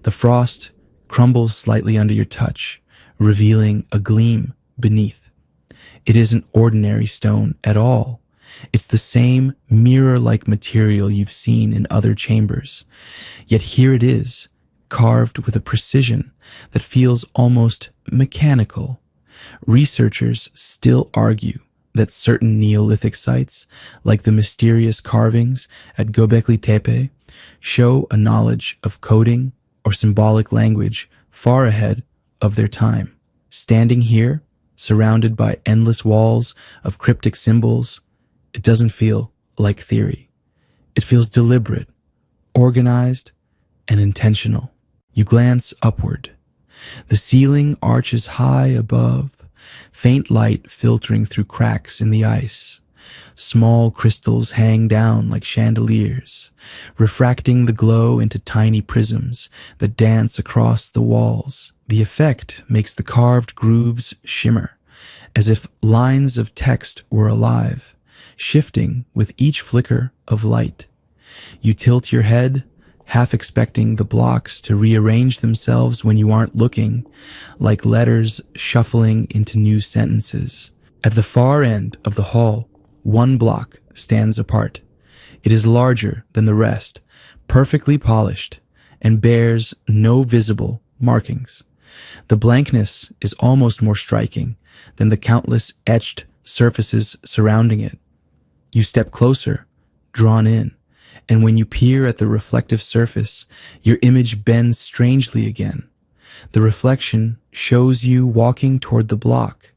The frost crumbles slightly under your touch, revealing a gleam beneath. It isn't ordinary stone at all. It's the same mirror-like material you've seen in other chambers. Yet here it is, carved with a precision that feels almost mechanical. Researchers still argue that certain Neolithic sites, like the mysterious carvings at Göbekli Tepe, show a knowledge of coding or symbolic language far ahead of their time. Standing here, surrounded by endless walls of cryptic symbols, it doesn't feel like theory. It feels deliberate, organized, and intentional. You glance upward. The ceiling arches high above, faint light filtering through cracks in the ice. Small crystals hang down like chandeliers, refracting the glow into tiny prisms that dance across the walls. The effect makes the carved grooves shimmer, as if lines of text were alive, shifting with each flicker of light. You tilt your head, half expecting the blocks to rearrange themselves when you aren't looking, like letters shuffling into new sentences. At the far end of the hall, one block stands apart. It is larger than the rest, perfectly polished, and bears no visible markings. The blankness is almost more striking than the countless etched surfaces surrounding it. You step closer, drawn in, And when you peer at the reflective surface, your image bends strangely again. The reflection shows you walking toward the block,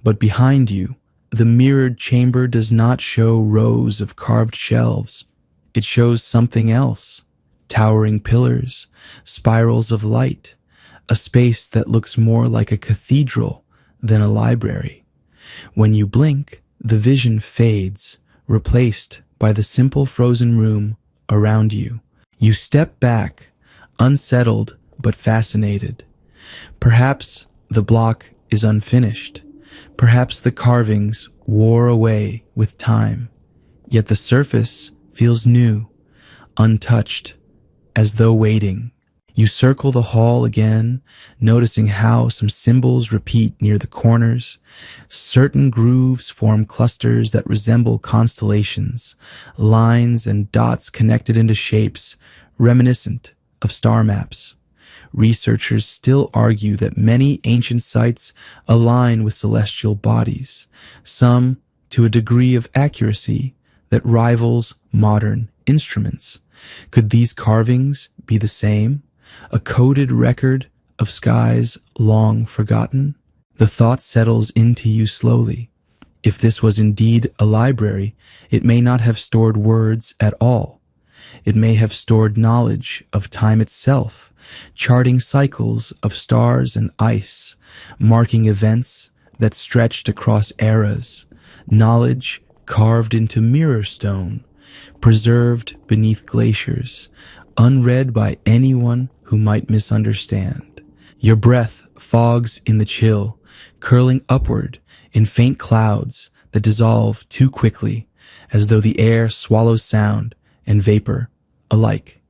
but behind you, the mirrored chamber does not show rows of carved shelves. It shows something else: towering pillars, spirals of light, a space that looks more like a cathedral than a library. When you blink, the vision fades, replaced by the simple frozen room around you. You step back, unsettled but fascinated. Perhaps the block is unfinished. Perhaps the carvings wore away with time. Yet the surface feels new, untouched, as though waiting. You circle the hall again, noticing how some symbols repeat near the corners. Certain grooves form clusters that resemble constellations, lines and dots connected into shapes reminiscent of star maps. Researchers still argue that many ancient sites align with celestial bodies, some to a degree of accuracy that rivals modern instruments. Could these carvings be the same? A coded record of skies long forgotten? The thought settles into you slowly. If this was indeed a library, it may not have stored words at all. It may have stored knowledge of time itself, charting cycles of stars and ice, marking events that stretched across eras, knowledge carved into mirror stone, preserved beneath glaciers, unread by anyone who might misunderstand. Your breath fogs in the chill, curling upward in faint clouds that dissolve too quickly, as though the air swallows sound and vapor alike.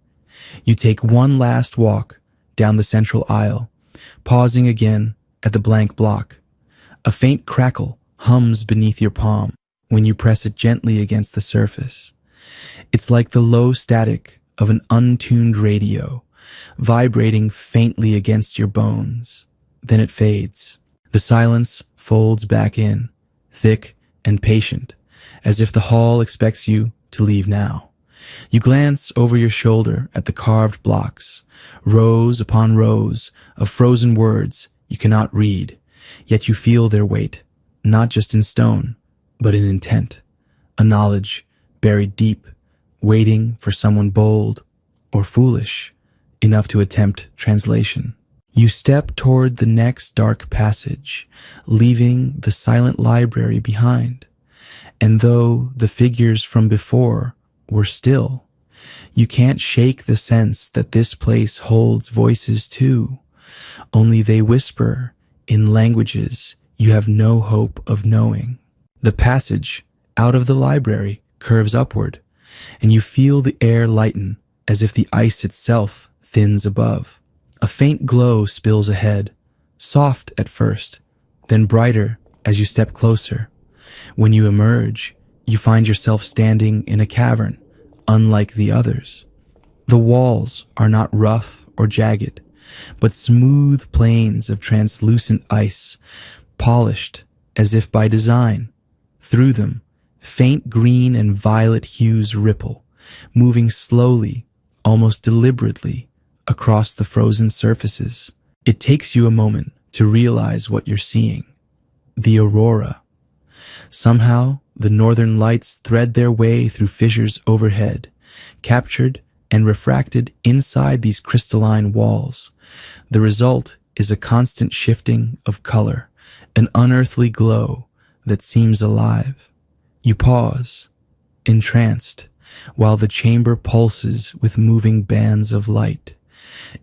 You take one last walk down the central aisle, pausing again at the blank block. A faint crackle hums beneath your palm when you press it gently against the surface. It's like the low static of an untuned radio, vibrating faintly against your bones. Then it fades. The silence folds back in, thick and patient, as if the hall expects you to leave now. You glance over your shoulder at the carved blocks, rows upon rows of frozen words you cannot read, yet you feel their weight, not just in stone, but in intent, a knowledge buried deep, waiting for someone bold or foolish enough to attempt translation. You step toward the next dark passage, leaving the silent library behind. And though the figures from before were still, you can't shake the sense that this place holds voices too, only they whisper in languages you have no hope of knowing. The passage out of the library curves upward, and you feel the air lighten as if the ice itself thins above. A faint glow spills ahead, soft at first, then brighter as you step closer. When you emerge, you find yourself standing in a cavern, unlike the others. The walls are not rough or jagged, but smooth plains of translucent ice, polished as if by design. Through them, faint green and violet hues ripple, moving slowly, almost deliberately, across the frozen surfaces. It takes you a moment to realize what you're seeing. The aurora. Somehow, the northern lights thread their way through fissures overhead, captured and refracted inside these crystalline walls. The result is a constant shifting of color, an unearthly glow that seems alive. You pause, entranced, while the chamber pulses with moving bands of light.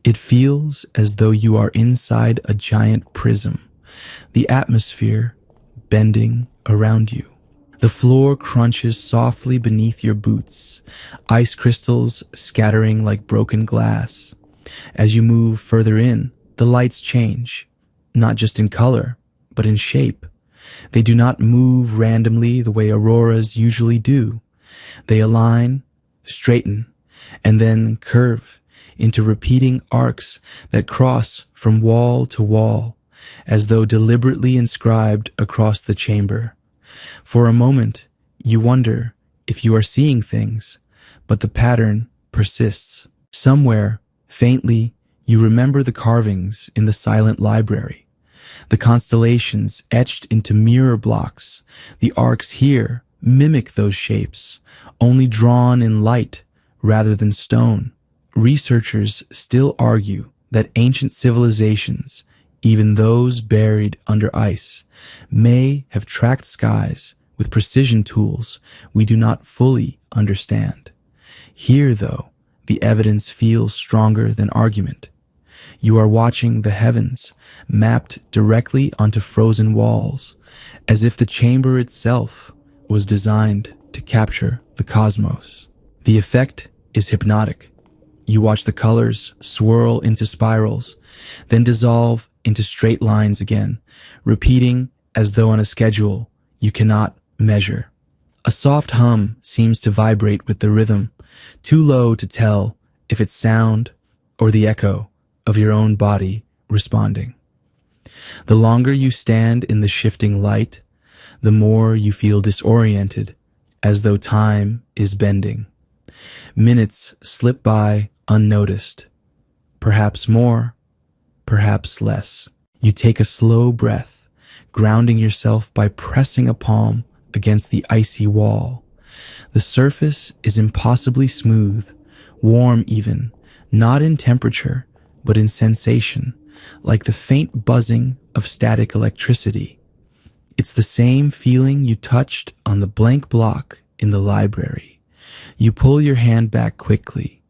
It feels as though you are inside a giant prism, the atmosphere bending around you. The floor crunches softly beneath your boots, ice crystals scattering like broken glass. As you move further in, the lights change, not just in color, but in shape. They do not move randomly the way auroras usually do. They align, straighten, and then curve into repeating arcs that cross from wall to wall, as though deliberately inscribed across the chamber. For a moment, you wonder if you are seeing things, but the pattern persists. Somewhere, faintly, you remember the carvings in the silent library, the constellations etched into mirror blocks. The arcs here mimic those shapes, only drawn in light rather than stone. Researchers still argue that ancient civilizations, even those buried under ice, may have tracked skies with precision tools we do not fully understand. Here, though, the evidence feels stronger than argument. You are watching the heavens mapped directly onto frozen walls, as if the chamber itself was designed to capture the cosmos. The effect is hypnotic. You watch the colors swirl into spirals, then dissolve into straight lines again, repeating as though on a schedule you cannot measure. A soft hum seems to vibrate with the rhythm, too low to tell if it's sound or the echo of your own body responding. The longer you stand in the shifting light, the more you feel disoriented, as though time is bending. Minutes slip by unnoticed. Perhaps more, perhaps less. You take a slow breath, grounding yourself by pressing a palm against the icy wall. The surface is impossibly smooth, warm even, not in temperature, but in sensation, like the faint buzzing of static electricity. It's the same feeling you touched on the blank block in the library. You pull your hand back quickly,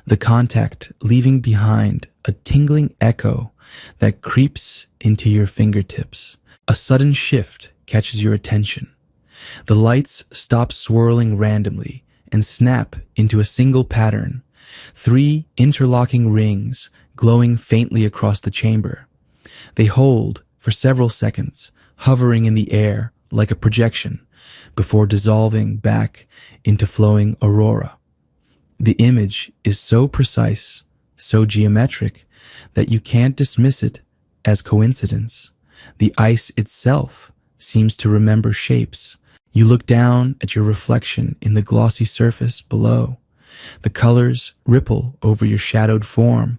the contact leaving behind a tingling echo that creeps into your fingertips. A sudden shift catches your attention. The lights stop swirling randomly and snap into a single pattern, 3 interlocking rings glowing faintly across the chamber. They hold for several seconds, hovering in the air like a projection, before dissolving back into flowing aurora. The image is so precise, so geometric, that you can't dismiss it as coincidence. The ice itself seems to remember shapes. You look down at your reflection in the glossy surface below. The colors ripple over your shadowed form,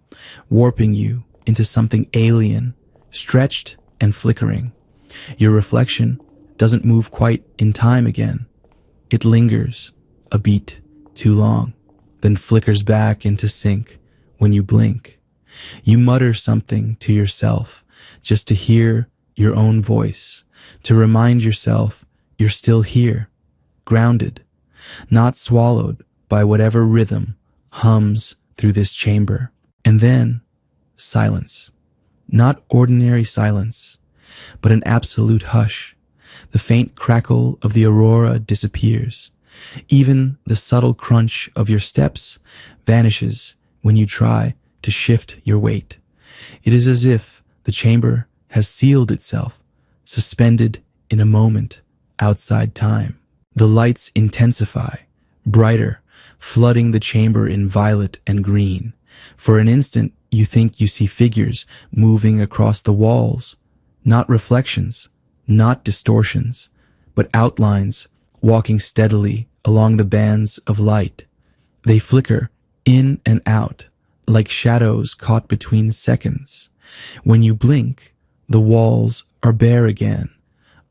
warping you into something alien, stretched and flickering. Your reflection doesn't move quite in time again. It lingers a beat too long, then flickers back into sync when you blink. You mutter something to yourself just to hear your own voice, to remind yourself you're still here, grounded, not swallowed by whatever rhythm hums through this chamber. And then, silence. Not ordinary silence, but an absolute hush. The faint crackle of the aurora disappears. Even the subtle crunch of your steps vanishes when you try to shift your weight. It is as if the chamber has sealed itself, suspended in a moment outside time. The lights intensify, brighter, flooding the chamber in violet and green. For an instant, you think you see figures moving across the walls, not reflections, not distortions, but outlines walking steadily along the bands of light. They flicker in and out, like shadows caught between seconds. When you blink, the walls are bare again,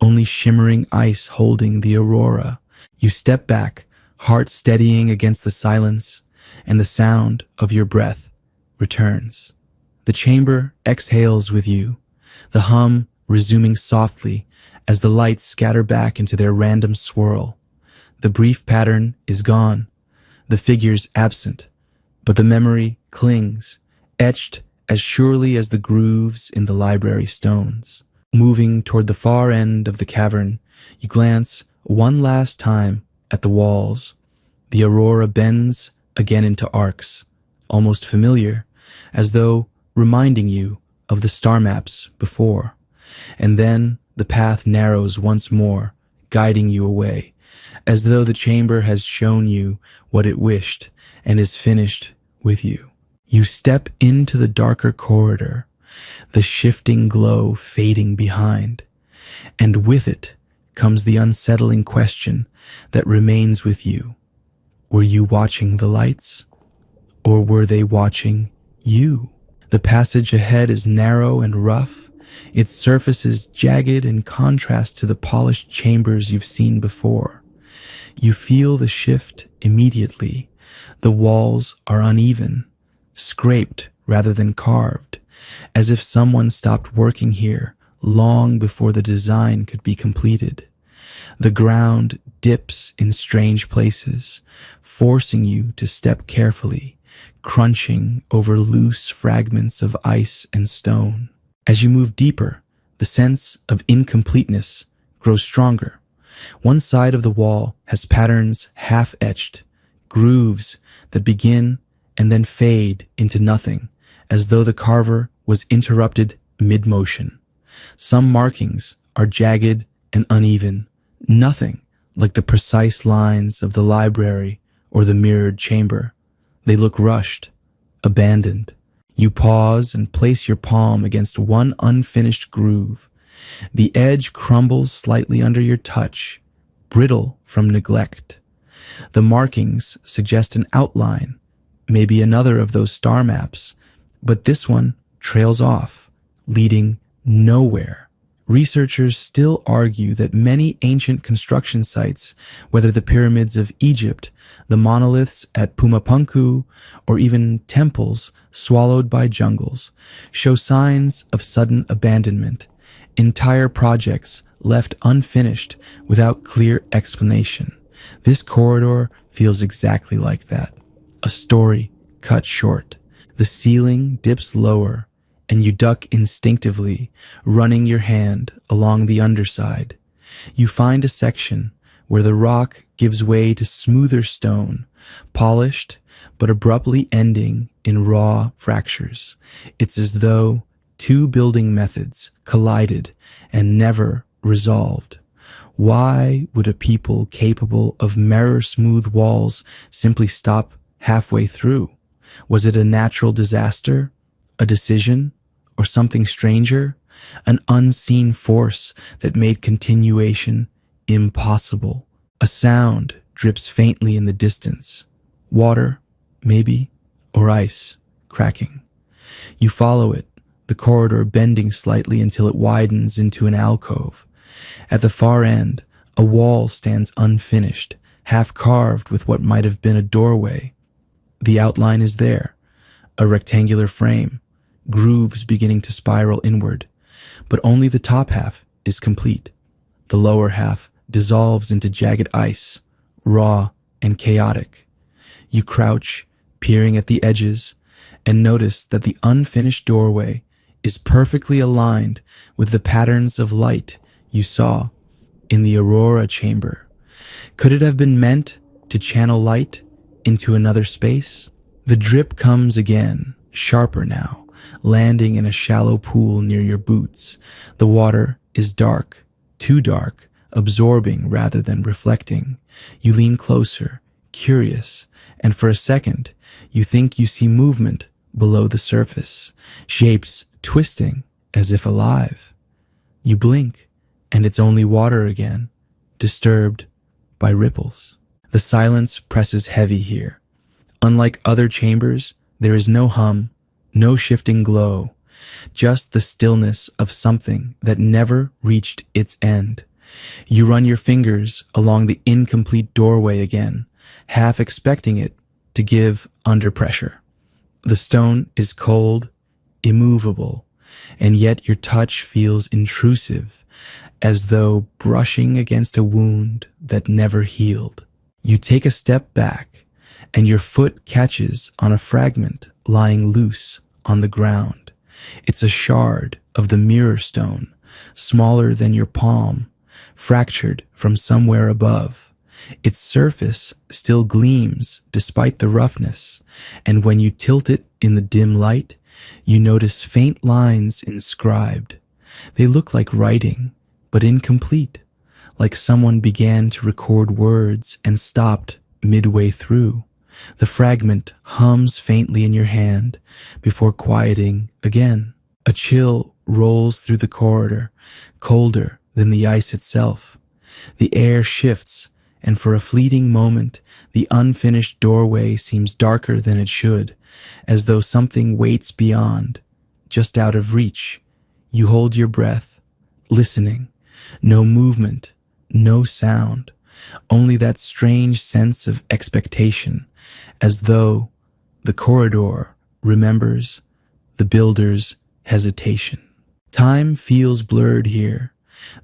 only shimmering ice holding the aurora. You step back, heart steadying against the silence, and the sound of your breath returns. The chamber exhales with you, the hum resuming softly as the lights scatter back into their random swirl. The brief pattern is gone, the figures absent, but the memory clings, etched as surely as the grooves in the library stones. Moving toward the far end of the cavern, you glance one last time at the walls. The aurora bends again into arcs, almost familiar, as though reminding you of the star maps before. And then the path narrows once more, guiding you away, as though the chamber has shown you what it wished and is finished with you. You step into the darker corridor, the shifting glow fading behind, and with it comes the unsettling question that remains with you. Were you watching the lights? Or were they watching you? The passage ahead is narrow and rough, its surface is jagged in contrast to the polished chambers you've seen before. You feel the shift immediately. The walls are uneven, scraped rather than carved, as if someone stopped working here long before the design could be completed. The ground dips in strange places, forcing you to step carefully, crunching over loose fragments of ice and stone. As you move deeper, the sense of incompleteness grows stronger. One side of the wall has patterns half-etched, grooves that begin and then fade into nothing, as though the carver was interrupted mid-motion. Some markings are jagged and uneven, nothing like the precise lines of the library or the mirrored chamber. They look rushed, abandoned. You pause and place your palm against one unfinished groove. The edge crumbles slightly under your touch, brittle from neglect. The markings suggest an outline, maybe another of those star maps, but this one trails off, leading nowhere. Researchers still argue that many ancient construction sites, whether the pyramids of Egypt, the monoliths at Pumapunku, or even temples swallowed by jungles, show signs of sudden abandonment, entire projects left unfinished without clear explanation. This corridor feels exactly like that. A story cut short. The ceiling dips lower, and you duck instinctively, running your hand along the underside. You find a section where the rock gives way to smoother stone, polished but abruptly ending in raw fractures. It's as though two building methods collided and never resolved. Why would a people capable of mirror-smooth walls simply stop halfway through? Was it a natural disaster, a decision, or something stranger, an unseen force that made continuation impossible? A sound drips faintly in the distance. Water, maybe, or ice, cracking. You follow it, the corridor bending slightly until it widens into an alcove. At the far end, a wall stands unfinished, half carved with what might have been a doorway. The outline is there, a rectangular frame, grooves beginning to spiral inward, but only the top half is complete. The lower half dissolves into jagged ice, raw and chaotic. You crouch, peering at the edges, and notice that the unfinished doorway is perfectly aligned with the patterns of light you saw in the Aurora chamber. Could it have been meant to channel light into another space? The drip comes again, sharper now, landing in a shallow pool near your boots. The water is dark, too dark, absorbing rather than reflecting. You lean closer, curious, and for a second, you think you see movement below the surface, shapes twisting as if alive. You blink, and it's only water again, disturbed by ripples. The silence presses heavy here. Unlike other chambers, there is no hum, no shifting glow, just the stillness of something that never reached its end. You run your fingers along the incomplete doorway again, half expecting it to give under pressure. The stone is cold, immovable, and yet your touch feels intrusive, as though brushing against a wound that never healed. You take a step back, and your foot catches on a fragment lying loose on the ground. It's a shard of the mirror stone, smaller than your palm, fractured from somewhere above. Its surface still gleams despite the roughness, and when you tilt it in the dim light, you notice faint lines inscribed. They look like writing, but incomplete, like someone began to record words and stopped midway through. The fragment hums faintly in your hand before quieting again. A chill rolls through the corridor, colder than the ice itself. The air shifts, and for a fleeting moment, the unfinished doorway seems darker than it should, as though something waits beyond, just out of reach. You hold your breath, listening. No movement, no sound, only that strange sense of expectation, as though the corridor remembers the builder's hesitation. Time feels blurred here.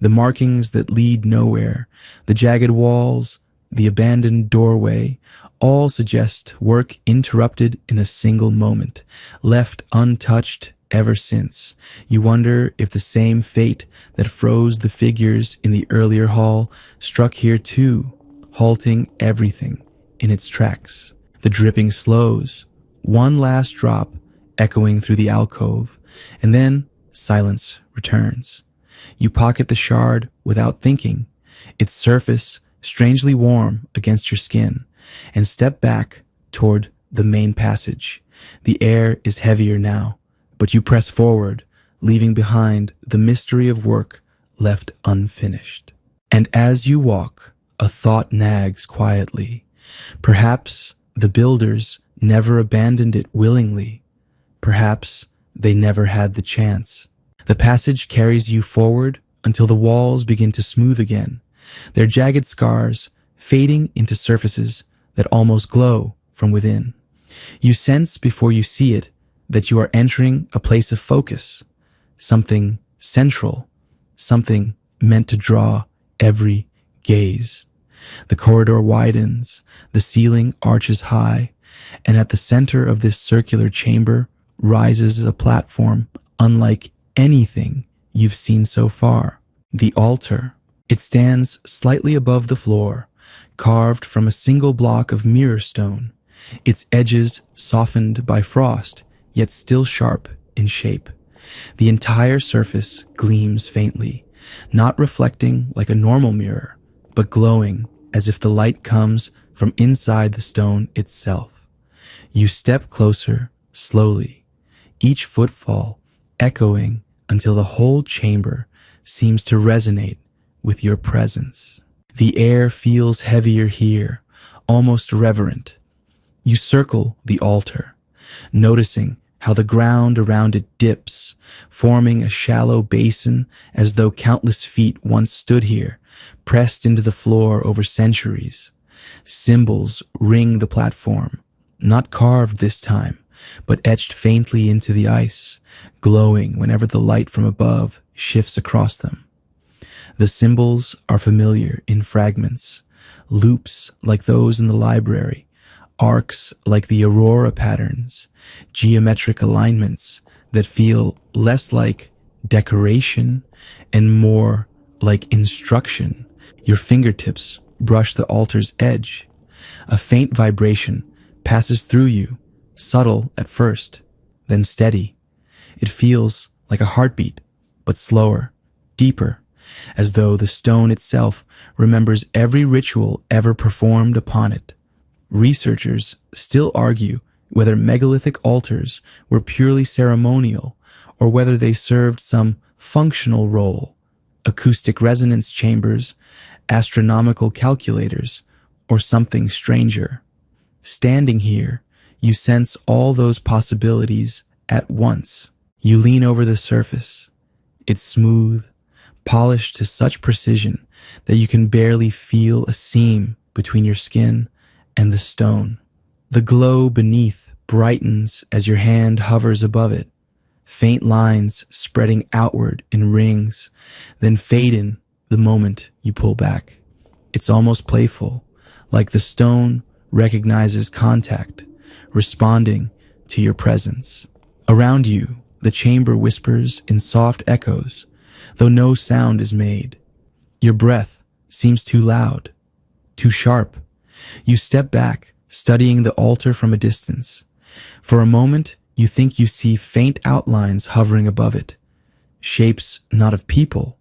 The markings that lead nowhere, the jagged walls, the abandoned doorway, all suggest work interrupted in a single moment, left untouched ever since. You wonder if the same fate that froze the figures in the earlier hall struck here too, halting everything in its tracks. The dripping slows, one last drop echoing through the alcove, and then silence returns. You pocket the shard without thinking, its surface strangely warm against your skin, and step back toward the main passage. The air is heavier now, but you press forward, leaving behind the mystery of work left unfinished. And as you walk, a thought nags quietly. Perhaps the builders never abandoned it willingly. Perhaps they never had the chance. The passage carries you forward until the walls begin to smooth again, their jagged scars fading into surfaces that almost glow from within. You sense before you see it that you are entering a place of focus, something central, something meant to draw every gaze. The corridor widens, the ceiling arches high, and at the center of this circular chamber rises a platform unlike anything you've seen so far. The altar. It stands slightly above the floor, carved from a single block of mirror stone, its edges softened by frost, yet still sharp in shape. The entire surface gleams faintly, not reflecting like a normal mirror, but glowing as if the light comes from inside the stone itself. You step closer, slowly, each footfall echoing until the whole chamber seems to resonate with your presence. The air feels heavier here, almost reverent. You circle the altar, noticing how the ground around it dips, forming a shallow basin as though countless feet once stood here, pressed into the floor over centuries. Symbols ring the platform, not carved this time, but etched faintly into the ice, glowing whenever the light from above shifts across them. The symbols are familiar in fragments, loops like those in the library, arcs like the aurora patterns, geometric alignments that feel less like decoration and more like instruction. Your fingertips brush the altar's edge. A faint vibration passes through you, subtle at first, then steady. It feels like a heartbeat, but slower, deeper, as though the stone itself remembers every ritual ever performed upon it. Researchers still argue whether megalithic altars were purely ceremonial or whether they served some functional role, acoustic resonance chambers, astronomical calculators, or something stranger. Standing here, you sense all those possibilities at once. You lean over the surface. It's smooth, polished to such precision that you can barely feel a seam between your skin and the stone. The glow beneath brightens as your hand hovers above it, faint lines spreading outward in rings, then fade in the moment you pull back. It's almost playful, like the stone recognizes contact, responding to your presence. Around you, the chamber whispers in soft echoes, though no sound is made. Your breath seems too loud, too sharp. You step back, studying the altar from a distance. For a moment, you think you see faint outlines hovering above it, shapes not of people,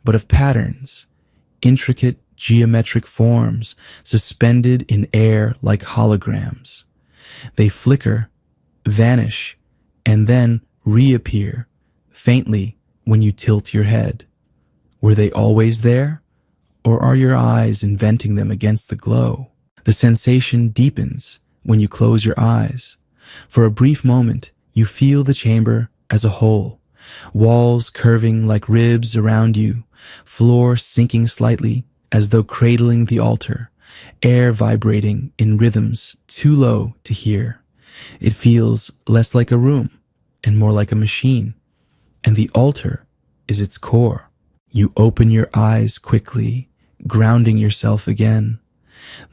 but of patterns, intricate geometric forms suspended in air like holograms. They flicker, vanish, and then reappear, faintly when you tilt your head. Were they always there? or are your eyes inventing them against the glow? The sensation deepens when you close your eyes. For a brief moment, you feel the chamber as a whole, walls curving like ribs around you, floor sinking slightly as though cradling the altar, air vibrating in rhythms too low to hear. It feels less like a room and more like a machine, and the altar is its core. You open your eyes quickly, grounding yourself again.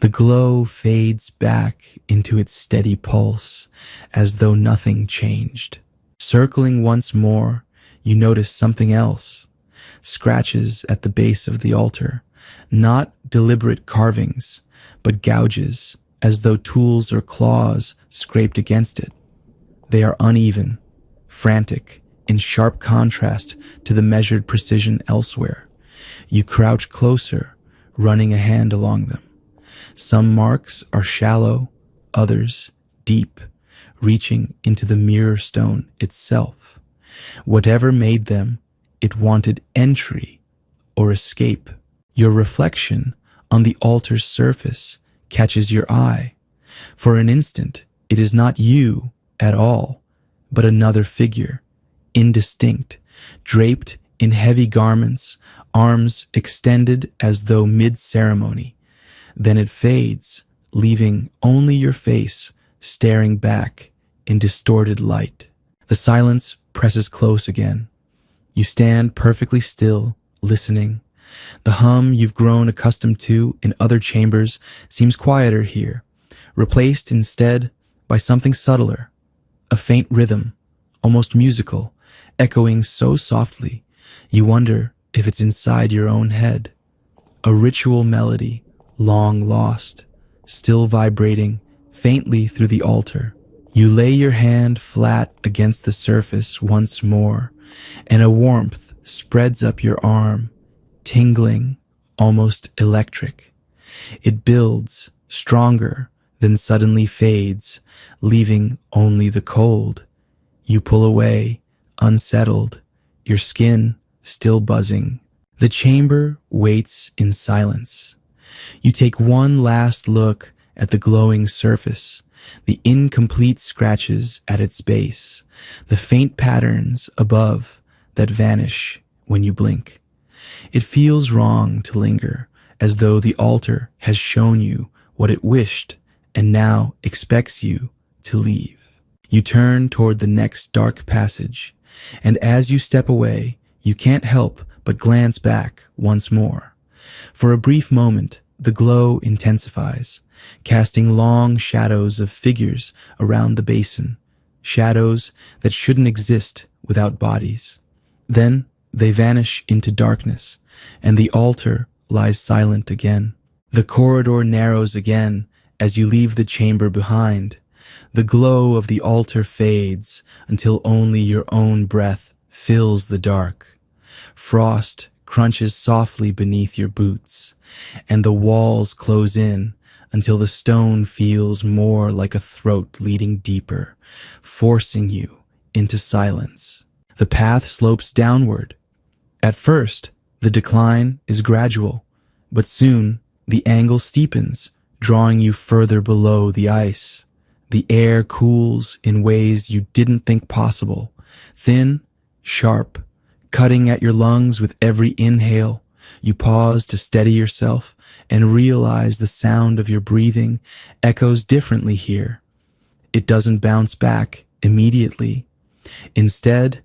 The glow fades back into its steady pulse, as though nothing changed. Circling once more, you notice something else. Scratches at the base of the altar, not deliberate carvings, but gouges, as though tools or claws scraped against it. They are uneven, frantic, in sharp contrast to the measured precision elsewhere. You crouch closer, running a hand along them. Some marks are shallow, others deep, reaching into the mirror stone itself. Whatever made them, it wanted entry or escape. Your reflection on the altar's surface catches your eye. For an instant, it is not you at all, but another figure, indistinct, draped in heavy garments, arms extended as though mid-ceremony. Then it fades, leaving only your face staring back in distorted light. The silence presses close again. You stand perfectly still, listening. The hum you've grown accustomed to in other chambers seems quieter here, replaced instead by something subtler, a faint rhythm, almost musical, echoing so softly you wonder if it's inside your own head. A ritual melody, long lost, still vibrating faintly through the altar. You lay your hand flat against the surface once more, and a warmth spreads up your arm, tingling, almost electric. It builds, stronger, then suddenly fades, leaving only the cold. You pull away, unsettled, your skin still buzzing. The chamber waits in silence. You take one last look at the glowing surface, the incomplete scratches at its base, the faint patterns above that vanish when you blink. It feels wrong to linger, as though the altar has shown you what it wished and now expects you to leave. You turn toward the next dark passage, and as you step away, you can't help but glance back once more. For a brief moment, the glow intensifies, casting long shadows of figures around the basin, shadows that shouldn't exist without bodies. Then they vanish into darkness, and the altar lies silent again. The corridor narrows again as you leave the chamber behind. The glow of the altar fades until only your own breath fills the dark. Frost crunches softly beneath your boots, and the walls close in until the stone feels more like a throat leading deeper, forcing you into silence. The path slopes downward. At first, the decline is gradual, but soon the angle steepens, drawing you further below the ice. The air cools in ways you didn't think possible, thin, sharp, cutting at your lungs with every inhale. You pause to steady yourself and realize the sound of your breathing echoes differently here. It doesn't bounce back immediately. Instead,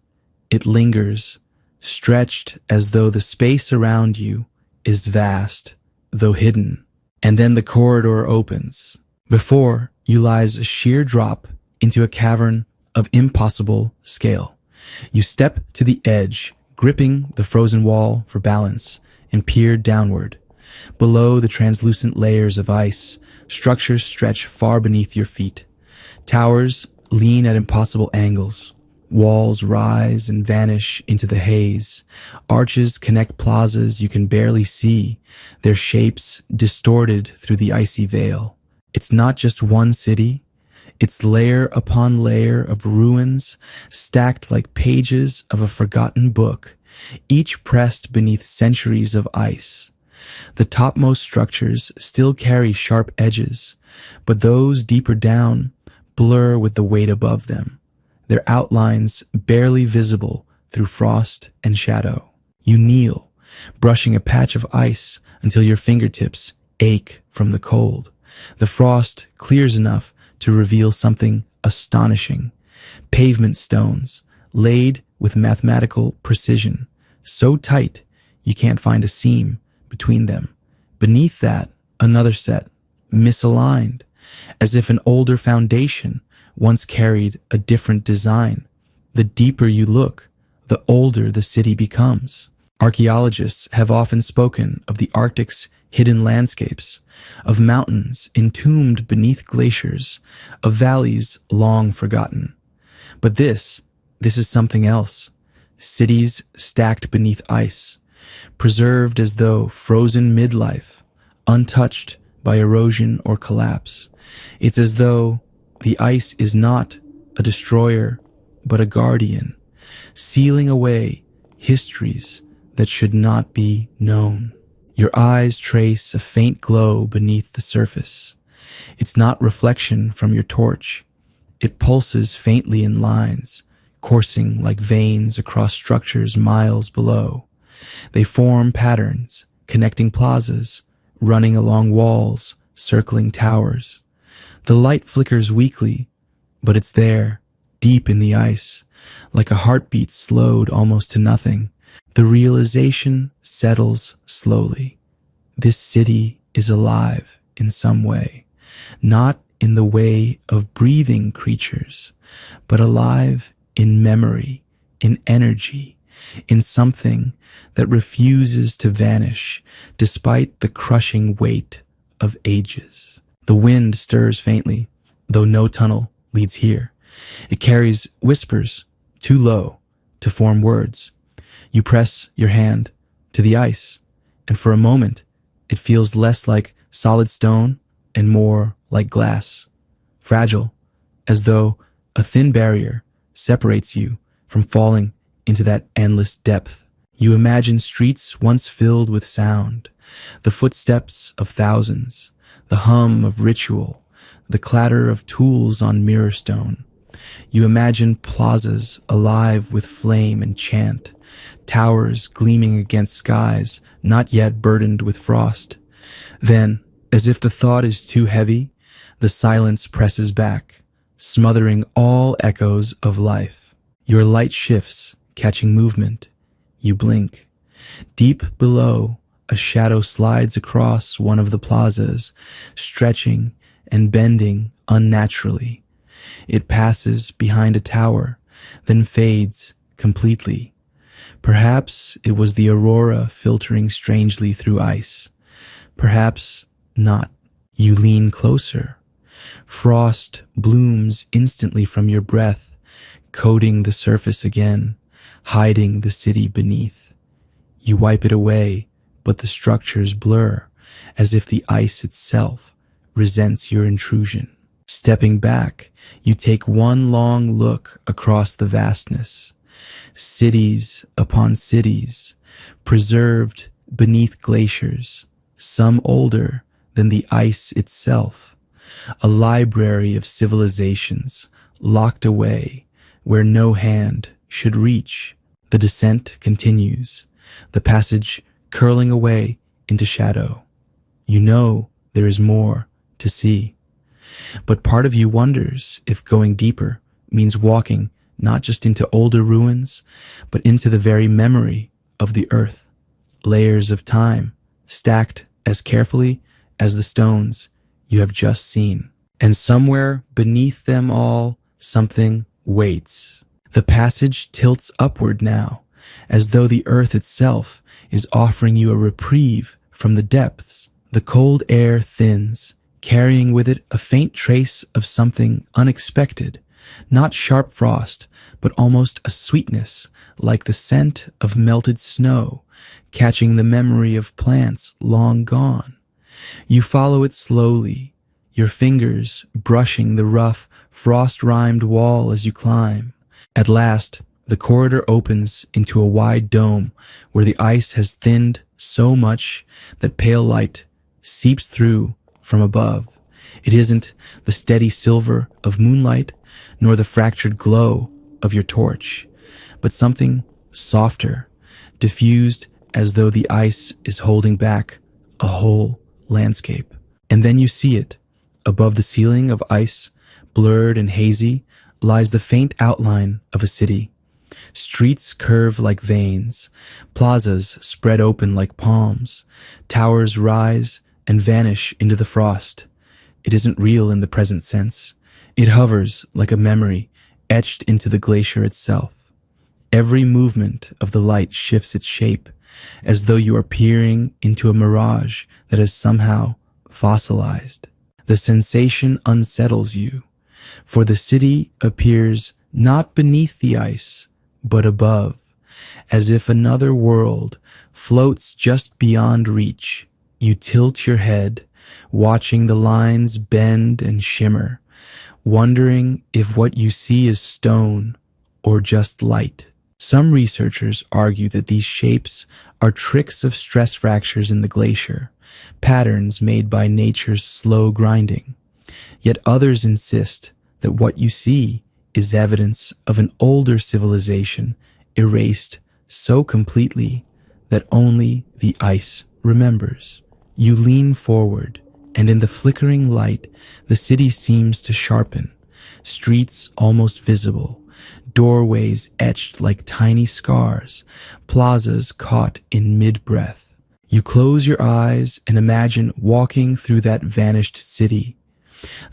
it lingers, stretched as though the space around you is vast, though hidden. And then the corridor opens. Before you lies a sheer drop into a cavern of impossible scale. You step to the edge, gripping the frozen wall for balance, and peer downward. Below the translucent layers of ice, structures stretch far beneath your feet. Towers lean at impossible angles. Walls rise and vanish into the haze. Arches connect plazas you can barely see, their shapes distorted through the icy veil. It's not just one city. It's layer upon layer of ruins, stacked like pages of a forgotten book, each pressed beneath centuries of ice. The topmost structures still carry sharp edges, but those deeper down blur with the weight above them, their outlines barely visible through frost and shadow. You kneel, brushing a patch of ice until your fingertips ache from the cold. The frost clears enough to reveal something astonishing. Pavement stones, laid with mathematical precision, so tight you can't find a seam between them. Beneath that, another set, misaligned, as if an older foundation once carried a different design. The deeper you look, the older the city becomes. Archaeologists have often spoken of the Arctic's hidden landscapes, of mountains entombed beneath glaciers, of valleys long forgotten. But this is something else. Cities stacked beneath ice, preserved as though frozen midlife, untouched by erosion or collapse. It's as though the ice is not a destroyer, but a guardian, sealing away histories that should not be known. Your eyes trace a faint glow beneath the surface. It's not reflection from your torch. It pulses faintly in lines, coursing like veins across structures miles below. They form patterns, connecting plazas, running along walls, circling towers. The light flickers weakly, but it's there, deep in the ice, like a heartbeat slowed almost to nothing. The realization settles slowly. This city is alive in some way, not in the way of breathing creatures, but alive in memory, in energy, in something that refuses to vanish despite the crushing weight of ages. The wind stirs faintly, though no tunnel leads here. It carries whispers too low to form words. You press your hand to the ice, and for a moment, it feels less like solid stone and more like glass, fragile, as though a thin barrier separates you from falling into that endless depth. You imagine streets once filled with sound, the footsteps of thousands, the hum of ritual, the clatter of tools on mirror stone. You imagine plazas alive with flame and chant, towers gleaming against skies not yet burdened with frost. Then, as if the thought is too heavy, the silence presses back, smothering all echoes of life. Your light shifts, catching movement. You blink. Deep below, a shadow slides across one of the plazas, stretching and bending unnaturally. It passes behind a tower, then fades completely. Perhaps it was the aurora filtering strangely through ice. Perhaps not. You lean closer. Frost blooms instantly from your breath, coating the surface again, hiding the city beneath. You wipe it away, but the structures blur, as if the ice itself resents your intrusion. Stepping back, you take one long look across the vastness. Cities upon cities, preserved beneath glaciers, some older than the ice itself. A library of civilizations locked away where no hand should reach. The descent continues, the passage curling away into shadow. You know there is more to see. But part of you wonders if going deeper means walking not just into older ruins, but into the very memory of the earth. Layers of time stacked as carefully as the stones you have just seen. And somewhere beneath them all, something waits. The passage tilts upward now, as though the earth itself is offering you a reprieve from the depths. The cold air thins, carrying with it a faint trace of something unexpected. Not sharp frost, but almost a sweetness, like the scent of melted snow, catching the memory of plants long gone. You follow it slowly, your fingers brushing the rough, frost-rimed wall as you climb. At last, The corridor opens into a wide dome where the ice has thinned so much that pale light seeps through from above. It isn't the steady silver of moonlight, nor the fractured glow of your torch, but something softer, diffused as though the ice is holding back a whole landscape. And then you see it. Above the ceiling of ice, blurred and hazy, lies the faint outline of a city. Streets curve like veins, plazas spread open like palms, towers rise and vanish into the frost. It isn't real in the present sense. It hovers like a memory etched into the glacier itself. Every movement of the light shifts its shape, as though you are peering into a mirage that has somehow fossilized. The sensation unsettles you, for the city appears not beneath the ice, but above, as if another world floats just beyond reach. You tilt your head, watching the lines bend and shimmer, wondering if what you see is stone or just light. Some researchers argue that these shapes are tricks of stress fractures in the glacier, patterns made by nature's slow grinding. Yet others insist that what you see is evidence of an older civilization erased so completely that only the ice remembers. You lean forward, and in the flickering light, the city seems to sharpen, streets almost visible, doorways etched like tiny scars, plazas caught in mid-breath. You close your eyes and imagine walking through that vanished city.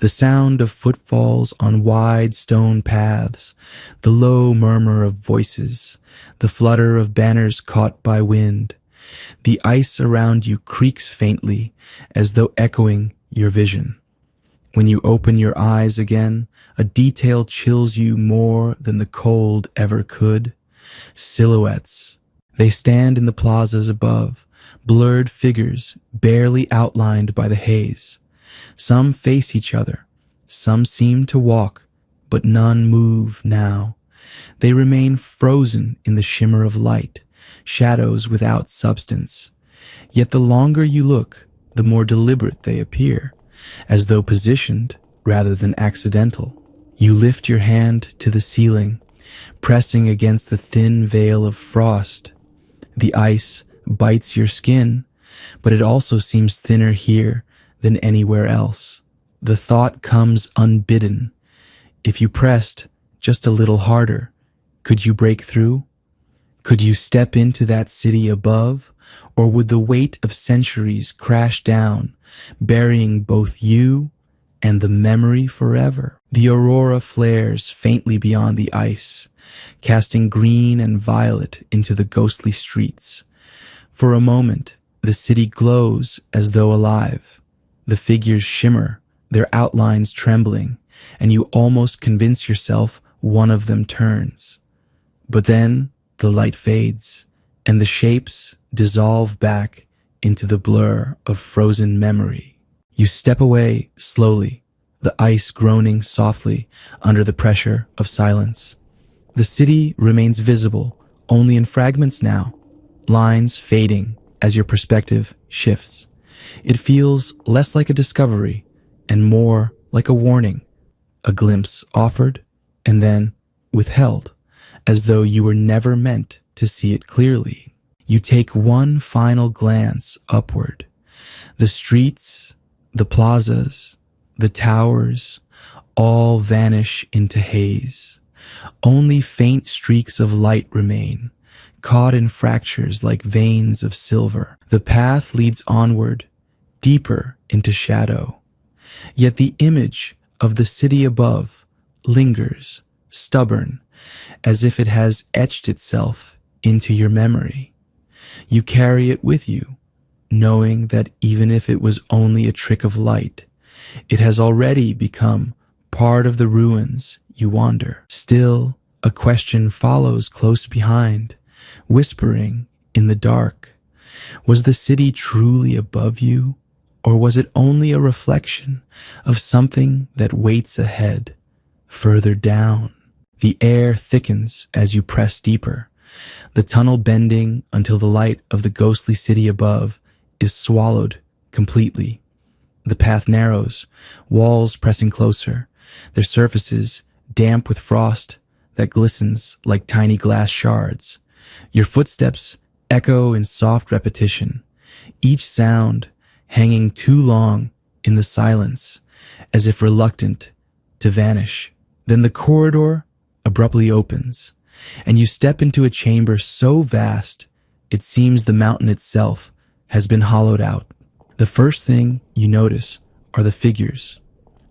The sound of footfalls on wide stone paths, the low murmur of voices, the flutter of banners caught by wind. The ice around you creaks faintly, as though echoing your vision. When you open your eyes again, a detail chills you more than the cold ever could. Silhouettes. They stand in the plazas above, blurred figures barely outlined by the haze. Some face each other. Some seem to walk, but none move now. They remain frozen in the shimmer of light, shadows without substance. Yet the longer you look, the more deliberate they appear, as though positioned rather than accidental. You lift your hand to the ceiling, pressing against the thin veil of frost. The ice bites your skin, but it also seems thinner here than anywhere else. The thought comes unbidden. If you pressed just a little harder, could you break through? Could you step into that city above, or would the weight of centuries crash down, burying both you and the memory forever? The aurora flares faintly beyond the ice, casting green and violet into the ghostly streets. For a moment, the city glows as though alive. The figures shimmer, their outlines trembling, and you almost convince yourself one of them turns. But then the light fades, and the shapes dissolve back into the blur of frozen memory. You step away slowly, the ice groaning softly under the pressure of silence. The city remains visible, only in fragments now, lines fading as your perspective shifts. It feels less like a discovery and more like a warning, a glimpse offered and then withheld, as though you were never meant to see it clearly. You take one final glance upward. The streets, the plazas, the towers, all vanish into haze. Only faint streaks of light remain, caught in fractures like veins of silver. The path leads onward, deeper into shadow. Yet the image of the city above lingers, stubborn, as if it has etched itself into your memory. You carry it with you, knowing that even if it was only a trick of light, it has already become part of the ruins you wander. Still, a question follows close behind, whispering in the dark. Was the city truly above you, or was it only a reflection of something that waits ahead, further down? The air thickens as you press deeper, the tunnel bending until the light of the ghostly city above is swallowed completely. The path narrows, walls pressing closer, their surfaces damp with frost that glistens like tiny glass shards. Your footsteps echo in soft repetition, each sound hanging too long in the silence, as if reluctant to vanish. Then the corridor abruptly opens, and you step into a chamber so vast it seems the mountain itself has been hollowed out. The first thing you notice are the figures,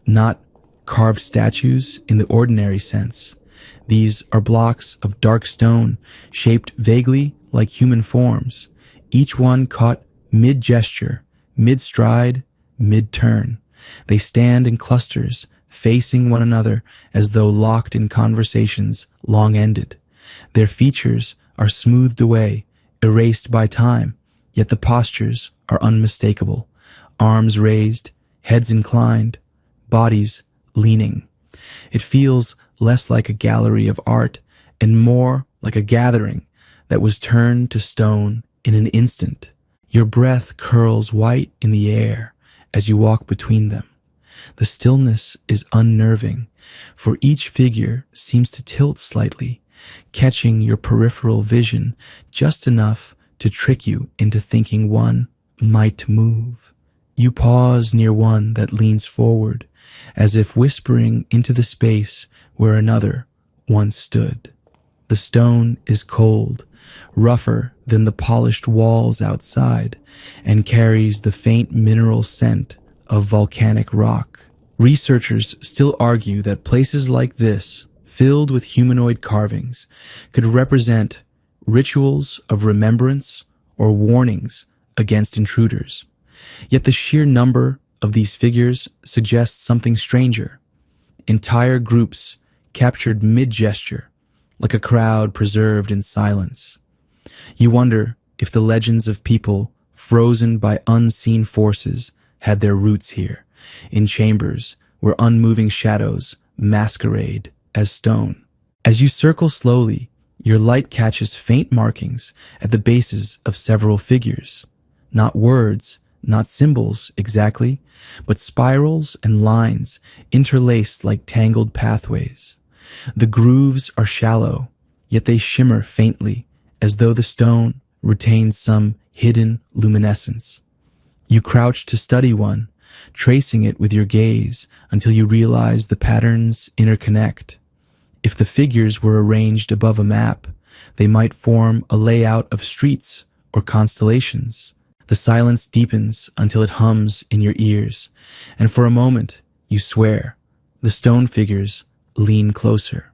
not carved statues in the ordinary sense. These are blocks of dark stone shaped vaguely like human forms, each one caught mid-gesture, mid-stride, mid-turn. They stand in clusters, facing one another as though locked in conversations long ended. Their features are smoothed away, erased by time, yet the postures are unmistakable. Arms raised, heads inclined, bodies leaning. It feels less like a gallery of art and more like a gathering that was turned to stone in an instant. Your breath curls white in the air as you walk between them. The stillness is unnerving, for each figure seems to tilt slightly, catching your peripheral vision just enough to trick you into thinking one might move. You pause near one that leans forward, as if whispering into the space where another once stood. The stone is cold, rougher than the polished walls outside, and carries the faint mineral scent of volcanic rock. Researchers still argue that places like this, filled with humanoid carvings, could represent rituals of remembrance or warnings against intruders. Yet the sheer number of these figures suggests something stranger. Entire groups captured mid-gesture, like a crowd preserved in silence. You wonder if the legends of people frozen by unseen forces had their roots here, in chambers where unmoving shadows masquerade as stone. As you circle slowly, your light catches faint markings at the bases of several figures. Not words, not symbols exactly, but spirals and lines interlaced like tangled pathways. The grooves are shallow, yet they shimmer faintly, as though the stone retains some hidden luminescence. You crouch to study one, tracing it with your gaze until you realize the patterns interconnect. If the figures were arranged above a map, they might form a layout of streets or constellations. The silence deepens until it hums in your ears, and for a moment you swear. The stone figures lean closer.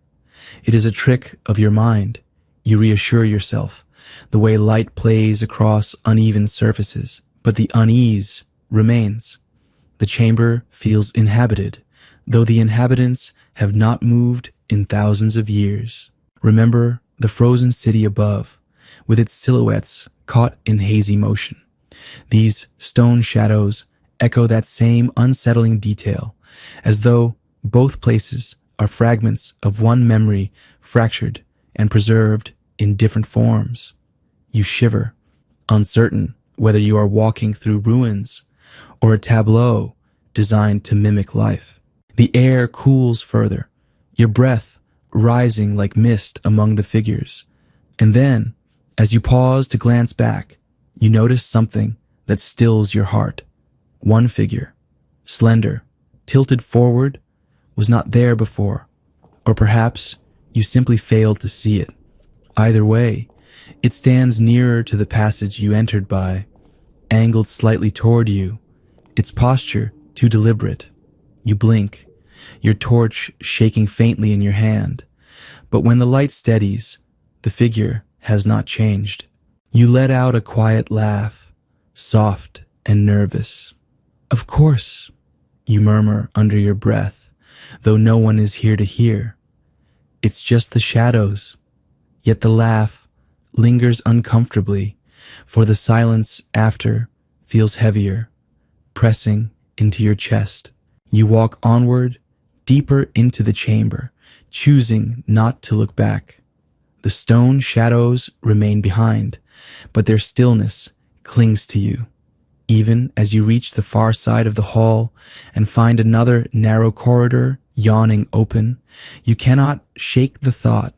It is a trick of your mind. You reassure yourself, the way light plays across uneven surfaces, but the unease remains. The chamber feels inhabited, though the inhabitants have not moved in thousands of years. Remember the frozen city above, with its silhouettes caught in hazy motion. These stone shadows echo that same unsettling detail, as though both places are fragments of one memory fractured and preserved in different forms. You shiver, uncertain whether you are walking through ruins or a tableau designed to mimic life. The air cools further, your breath rising like mist among the figures. And then, as you pause to glance back, you notice something that stills your heart. One figure, slender, tilted forward, was not there before, or perhaps you simply failed to see it. Either way, it stands nearer to the passage you entered by, angled slightly toward you, its posture too deliberate. You blink, your torch shaking faintly in your hand, but when the light steadies, the figure has not changed. You let out a quiet laugh, soft and nervous. "Of course," you murmur under your breath, though no one is here to hear. It's just the shadows. Yet the laugh lingers uncomfortably, for the silence after feels heavier, pressing into your chest. You walk onward, deeper into the chamber, choosing not to look back. The stone shadows remain behind, but their stillness clings to you. Even as you reach the far side of the hall and find another narrow corridor yawning open, you cannot shake the thought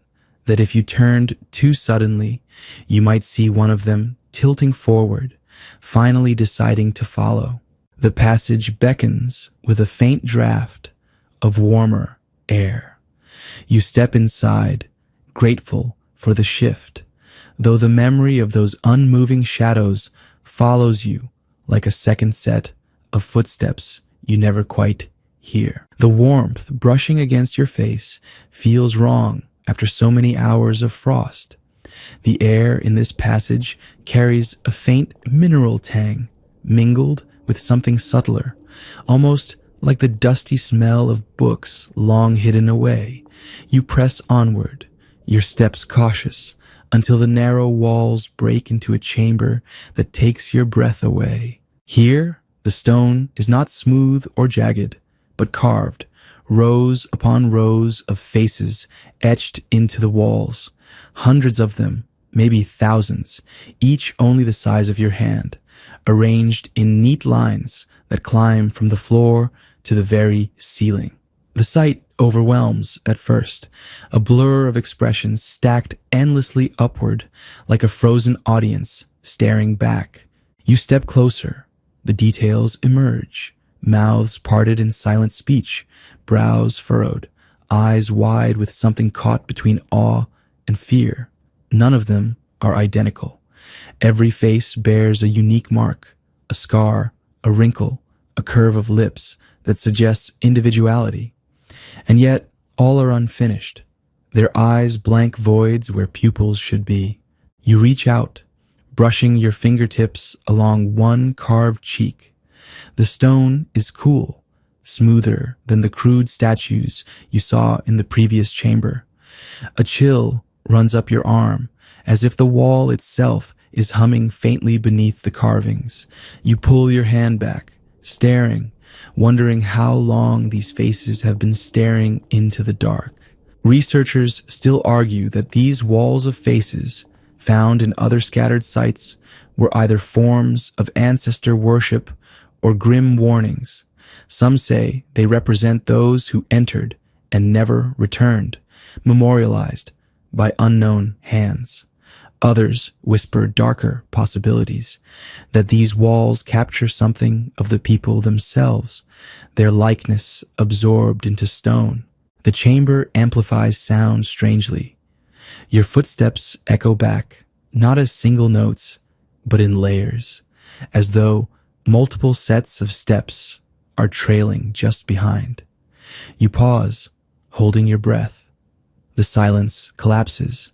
that if you turned too suddenly, you might see one of them tilting forward, finally deciding to follow. The passage beckons with a faint draft of warmer air. You step inside, grateful for the shift, though the memory of those unmoving shadows follows you like a second set of footsteps you never quite hear. The warmth brushing against your face feels wrong after so many hours of frost. The air in this passage carries a faint mineral tang, mingled with something subtler, almost like the dusty smell of books long hidden away. You press onward, your steps cautious, until the narrow walls break into a chamber that takes your breath away. Here, the stone is not smooth or jagged, but carved, rows upon rows of faces etched into the walls. Hundreds of them, maybe thousands, each only the size of your hand, arranged in neat lines that climb from the floor to the very ceiling. The sight overwhelms at first, a blur of expressions stacked endlessly upward like a frozen audience staring back. You step closer. The details emerge, mouths parted in silent speech, brows furrowed, eyes wide with something caught between awe and fear. None of them are identical. Every face bears a unique mark, a scar, a wrinkle, a curve of lips that suggests individuality. And yet, all are unfinished, their eyes blank voids where pupils should be. You reach out, brushing your fingertips along one carved cheek. The stone is cool, smoother than the crude statues you saw in the previous chamber. A chill runs up your arm, as if the wall itself is humming faintly beneath the carvings. You pull your hand back, staring, wondering how long these faces have been staring into the dark. Researchers still argue that these walls of faces, found in other scattered sites, were either forms of ancestor worship or grim warnings. Some say they represent those who entered and never returned, memorialized by unknown hands. Others whisper darker possibilities, that these walls capture something of the people themselves, their likeness absorbed into stone. The chamber amplifies sound strangely. Your footsteps echo back, not as single notes, but in layers, as though multiple sets of steps are trailing just behind. You pause, holding your breath. The silence collapses,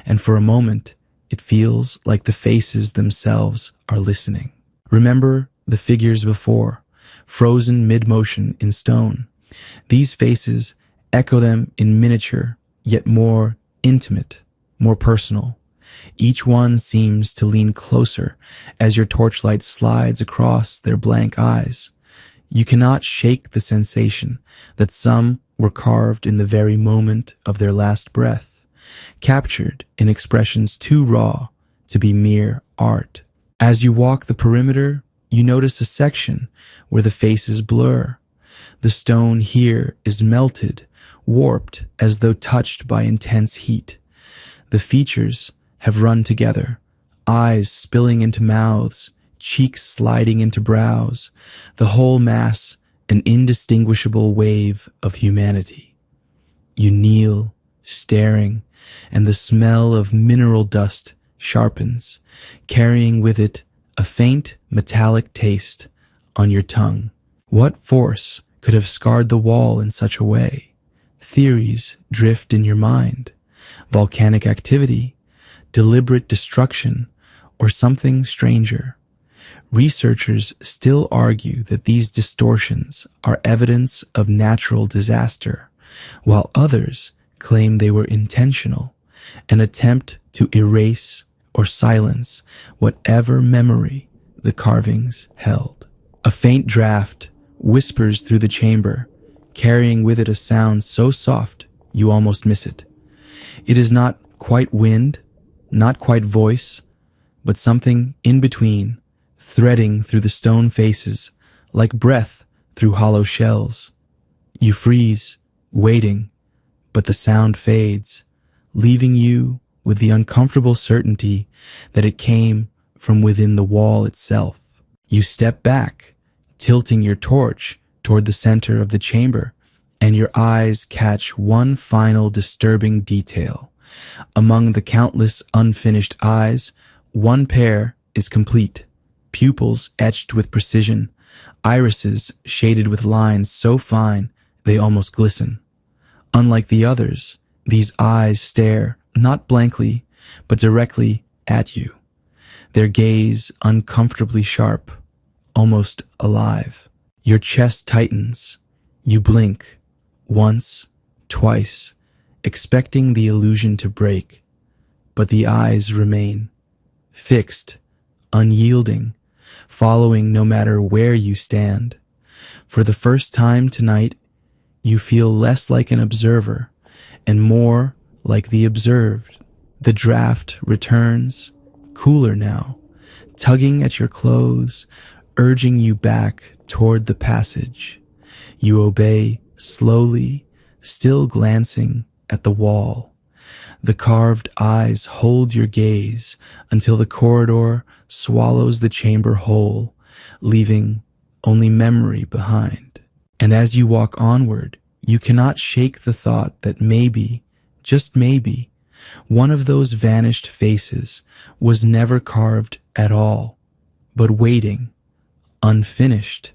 and for a moment, it feels like the faces themselves are listening. Remember the figures before, frozen mid-motion in stone. These faces echo them in miniature, yet more intimate, more personal. Each one seems to lean closer as your torchlight slides across their blank eyes. You cannot shake the sensation that some were carved in the very moment of their last breath, captured in expressions too raw to be mere art. As you walk the perimeter, you notice a section where the faces blur. The stone here is melted, warped as though touched by intense heat. The features have run together, eyes spilling into mouths, cheeks sliding into brows, the whole mass an indistinguishable wave of humanity. You kneel, staring, and the smell of mineral dust sharpens, carrying with it a faint metallic taste on your tongue. What force could have scarred the wall in such a way? Theories drift in your mind. Volcanic activity, deliberate destruction, or something stranger. Researchers still argue that these distortions are evidence of natural disaster, while others claim they were intentional, an attempt to erase or silence whatever memory the carvings held. A faint draft whispers through the chamber, carrying with it a sound so soft you almost miss it. It is not quite wind, not quite voice, but something in between, threading through the stone faces, like breath through hollow shells. You freeze, waiting, but the sound fades, leaving you with the uncomfortable certainty that it came from within the wall itself. You step back, tilting your torch toward the center of the chamber, and your eyes catch one final disturbing detail. Among the countless unfinished eyes, one pair is complete, pupils etched with precision, irises shaded with lines so fine they almost glisten. Unlike the others, these eyes stare not blankly, but directly at you, their gaze uncomfortably sharp, almost alive. Your chest tightens. You blink, once, twice, expecting the illusion to break, but the eyes remain, fixed, unyielding, following no matter where you stand. For the first time tonight, you feel less like an observer and more like the observed. The draft returns, cooler now, tugging at your clothes, urging you back toward the passage. You obey slowly, still glancing at the wall. The carved eyes hold your gaze until the corridor swallows the chamber whole, leaving only memory behind. And as you walk onward, you cannot shake the thought that maybe, just maybe, one of those vanished faces was never carved at all, but waiting, unfinished,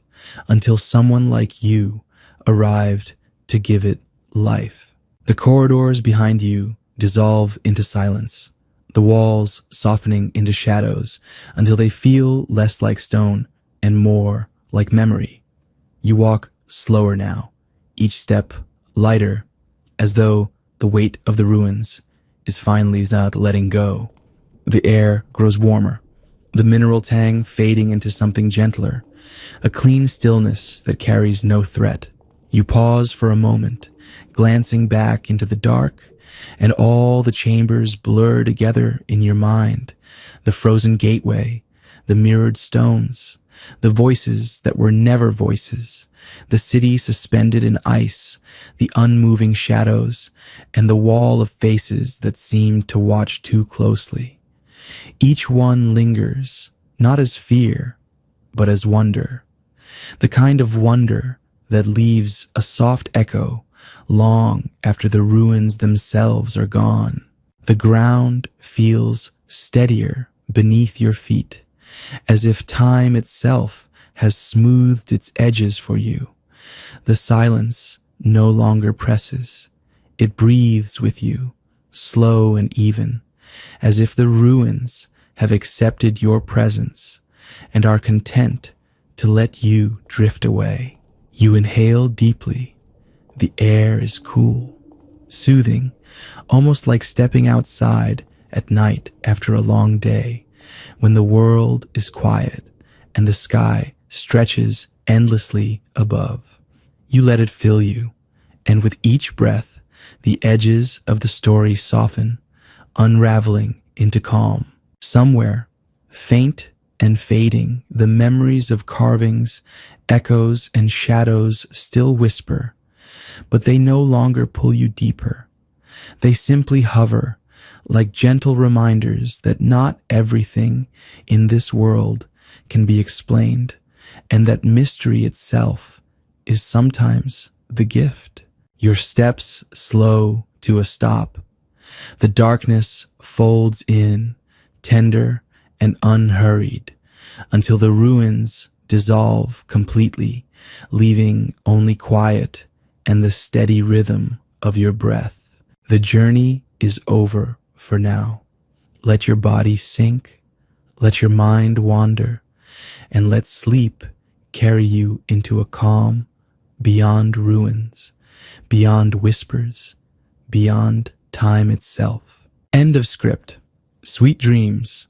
until someone like you arrived to give it life. The corridors behind you dissolve into silence, the walls softening into shadows until they feel less like stone and more like memory. You walk slower now, each step lighter, as though the weight of the ruins is finally not letting go. The air grows warmer, the mineral tang fading into something gentler, a clean stillness that carries no threat. You pause for a moment, glancing back into the dark, and all the chambers blur together in your mind. The frozen gateway, the mirrored stones, the voices that were never voices, the city suspended in ice, the unmoving shadows, and the wall of faces that seemed to watch too closely. Each one lingers, not as fear, but as wonder. The kind of wonder that leaves a soft echo long after the ruins themselves are gone. The ground feels steadier beneath your feet, as if time itself has smoothed its edges for you. The silence no longer presses. It breathes with you, slow and even, as if the ruins have accepted your presence and are content to let you drift away. You inhale deeply. The air is cool, soothing, almost like stepping outside at night after a long day, when the world is quiet and the sky stretches endlessly above. You let it fill you, and with each breath, the edges of the story soften, unraveling into calm. Somewhere, faint and fading, the memories of carvings, echoes, and shadows still whisper, but they no longer pull you deeper. They simply hover, like gentle reminders that not everything in this world can be explained, and that mystery itself is sometimes the gift. Your steps slow to a stop. The darkness folds in, tender and unhurried, until the ruins dissolve completely, leaving only quiet and the steady rhythm of your breath. The journey is over for now. Let your body sink, let your mind wander, and let sleep carry you into a calm beyond ruins, beyond whispers, beyond time itself. End of script. Sweet dreams.